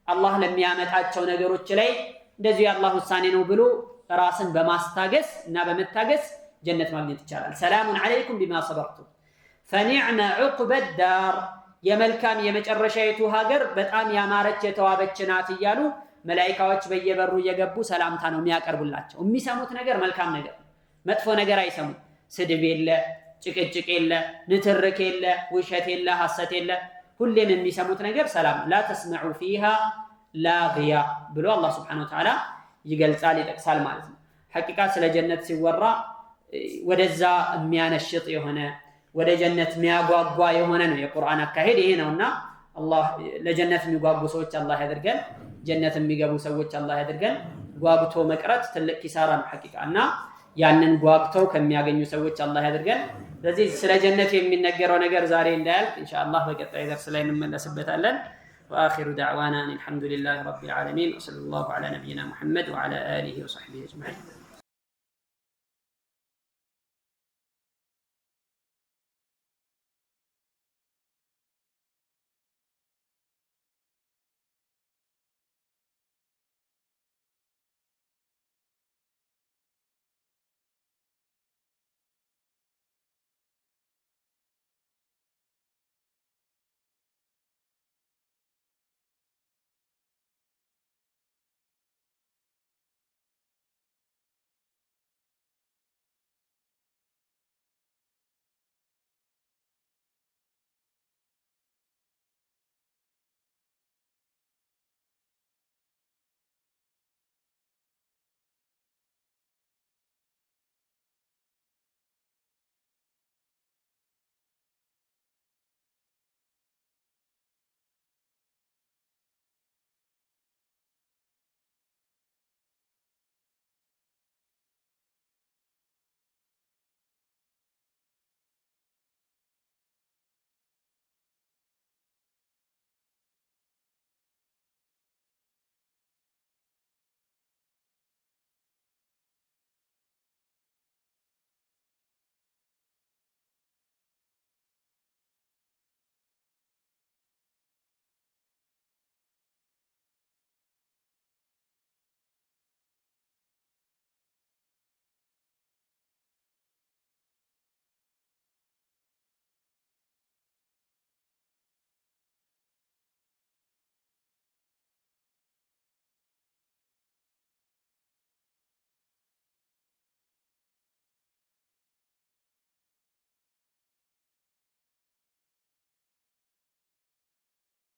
አላህ ለሚያመጣቸው ነገሮች ላይ እንደዚህ የአላህ ውሳኔ ነው ብሎ ራስን በማስታገስ እና በመታገስ ጀነት ማግኘት ይቻላል ሰላሙን አለይኩም ቢማ ሰበርቱም فنعم عقب الدار የመልካም የመጨረሻይቱ ሀገር በጣም ያማረች የተዋበች ናት እያሉ መላእክቶች በየበሩ እየገቡ ሰላምታ ነው የሚያቀርቡላቸው የሚሰሙት ነገር መልካም ነገር መጥፎ ነገር አይሰሙ ስድብ የለ ጭቅጭቅ የለ ንትርክ የለ ውሸት የለ ሐሰት የለ ሁሌም የሚሰሙት ነገር ሰላም لا تسمعوا فيها لاغية ብሎ አላህ Subhanahu Wa Ta'ala ይገልጻል ይጠቅሳል ማለት ነው ሐቂቃ ስለ ጀነት ሲወራ ወደዛ የሚያነሽጥ የሆነ ወደ ጀነት የሚያጓጓ የሆነ ነው የቁርአን አካሄድ ይሄ ነውና አላህ ለጀነት የሚጓጉ ሰዎች አላህ ያድርገን ጀነት የሚገቡ ሰዎች አላህ ያድርገን ጓጉቶ መቅረት ትልቅ ኪሳራ ነው ሐቂቃና ያንን ጓግተው ከሚያገኙ ሰዎች አላህ ያድርገን ስለዚህ ስለ ጀነት የሚነገረው ነገር ዛሬ እንዳያልቅ ኢንሻአላህ በቀጣይ ደርስ ላይ እንመለስበታለን واخر دعوانا الحمد لله رب العالمين وصلى الله على نبينا محمد وعلى اله وصحبه اجمعين